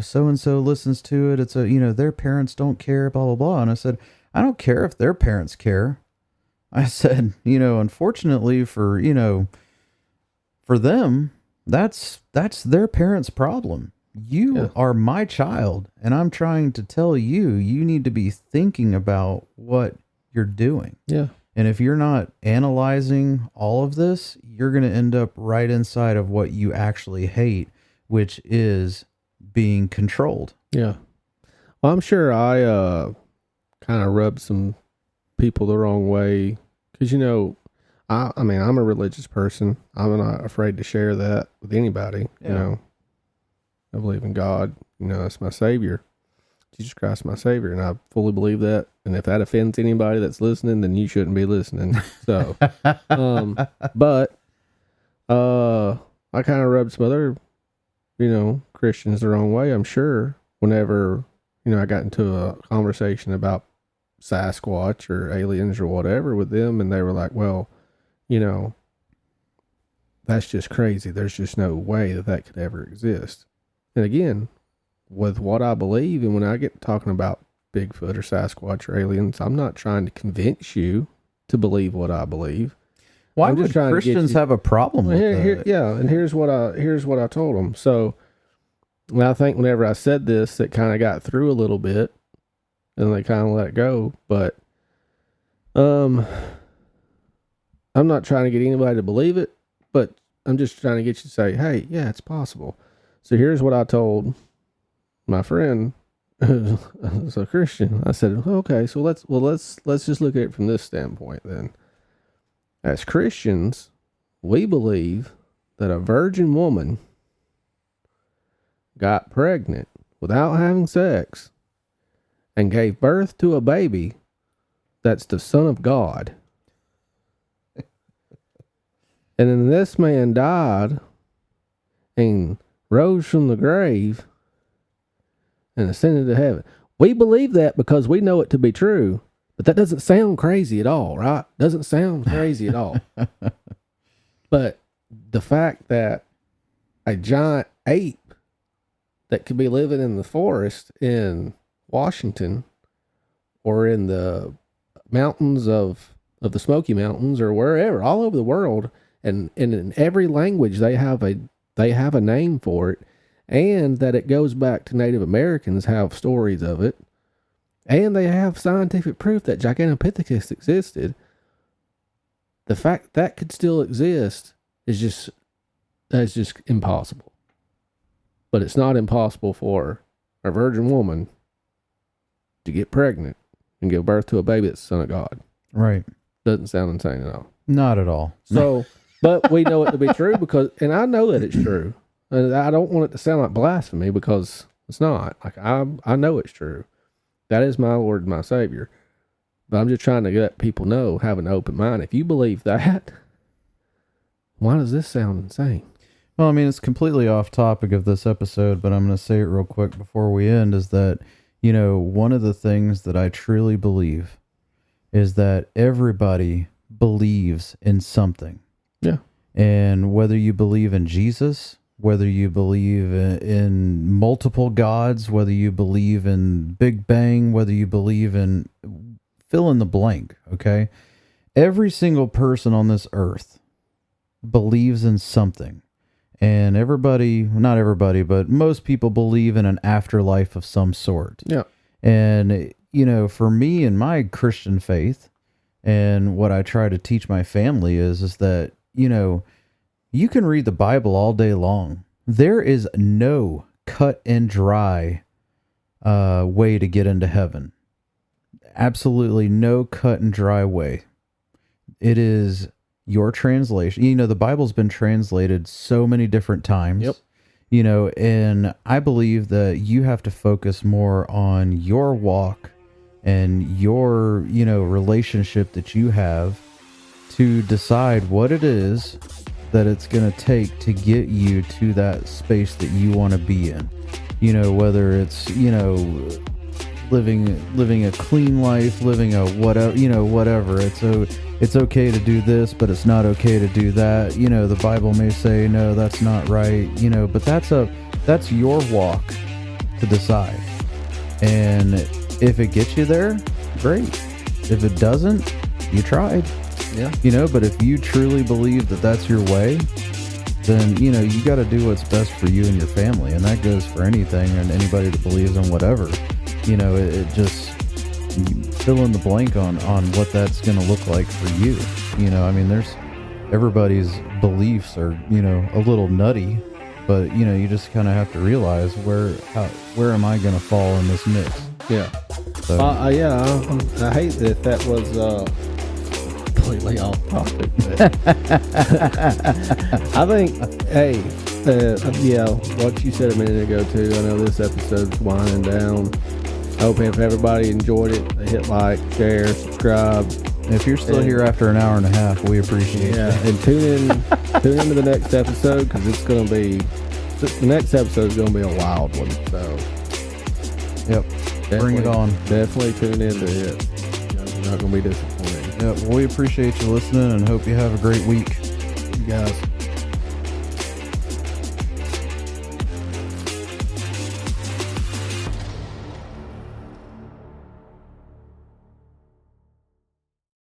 so-and-so listens to it. It's their parents don't care, blah, blah, blah. And I said, I don't care if their parents care. I said, unfortunately for them, that's their parents' problem. You are my child, and I'm trying to tell you, you need to be thinking about what you're doing. Yeah. And if you're not analyzing all of this, you're going to end up right inside of what you actually hate, which is being controlled. Yeah. Well, I'm sure I kind of rubbed some people the wrong way because, I mean, I'm a religious person. I'm not afraid to share that with anybody. Yeah. I believe in God. That's my Savior. Jesus Christ, my Savior, and I fully believe that. And if that offends anybody that's listening, then you shouldn't be listening. So, but I kind of rubbed some other, Christians the wrong way. I'm sure whenever I got into a conversation about Sasquatch or aliens or whatever with them, and they were like, "Well, that's just crazy. There's just no way that could ever exist." And again, with what I believe, and when I get talking about Bigfoot or Sasquatch or aliens, I'm not trying to convince you to believe what I believe. Why would Christians have a problem with that? Yeah, and here's what I told them. So, I think whenever I said this, it kind of got through a little bit, and they kind of let it go. But, I'm not trying to get anybody to believe it, but I'm just trying to get you to say, "Hey, yeah, it's possible." So here's what I told my friend as a Christian, I said, okay, so let's just look at it from this standpoint then. As Christians, we believe that a virgin woman got pregnant without having sex and gave birth to a baby that's the Son of God. And then this man died and rose from the grave and ascended to heaven. We believe that because we know it to be true, but that doesn't sound crazy at all, right? Doesn't sound crazy at all. But the fact that a giant ape that could be living in the forest in Washington or in the mountains of the Smoky Mountains or wherever, all over the world, and in every language they have a name for it, and that it goes back to Native Americans have stories of it, and they have scientific proof that Gigantopithecus existed. The fact that could still exist is just impossible. But it's not impossible for a virgin woman to get pregnant and give birth to a baby that's the Son of God. Right. Doesn't sound insane at all. Not at all. So, but we know it to be true because, and I know that it's true. And I don't want it to sound like blasphemy because it's not. Like I know it's true. That is my Lord and my Savior. But I'm just trying to let people know, have an open mind. If you believe that, why does this sound insane? Well, I mean, it's completely off topic of this episode, but I'm going to say it real quick before we end, is that, you know, one of the things that I truly believe is that everybody believes in something. Yeah. And whether you believe in Jesus, whether you believe in multiple gods, whether you believe in Big Bang, whether you believe in fill in the blank, okay? Every single person on this earth believes in something. And everybody, not everybody, but most people believe in an afterlife of some sort. Yeah. And, you know, for me and my Christian faith, and what I try to teach my family is that, you know, you can read the Bible all day long. There is no cut and dry way to get into heaven. Absolutely no cut and dry way. It is your translation. You know, the Bible's been translated so many different times. Yep. You know, and I believe that you have to focus more on your walk and your, you know, relationship that you have to decide what it is that it's going to take to get you to that space that you want to be in. You know, whether it's, you know, living a clean life, living a whatever, you know, whatever. It's okay to do this, but it's not okay to do that. You know, the Bible may say, no, that's not right, you know, but that's your walk to decide. And if it gets you there, great. If it doesn't, you tried. Yeah. You know, but if you truly believe that that's your way, then, you know, you got to do what's best for you and your family. And that goes for anything and anybody that believes in whatever. You know, it just fill in the blank on what that's going to look like for you. You know, I mean, everybody's beliefs are, you know, a little nutty, but, you know, you just kind of have to realize where am I going to fall in this mix? Yeah. So, I hate that was completely off topic. But I think, hey, what you said a minute ago too. I know this episode's winding down. I hope if everybody enjoyed it, they hit like, share, subscribe. if you're still here after an hour and a half, we appreciate it. And tune into the next episode because the next episode is going to be a wild one. So, Yep. Bring it on. Definitely tune into it. You're not going to be disappointed. Yep. Well, we appreciate you listening and hope you have a great week. You guys.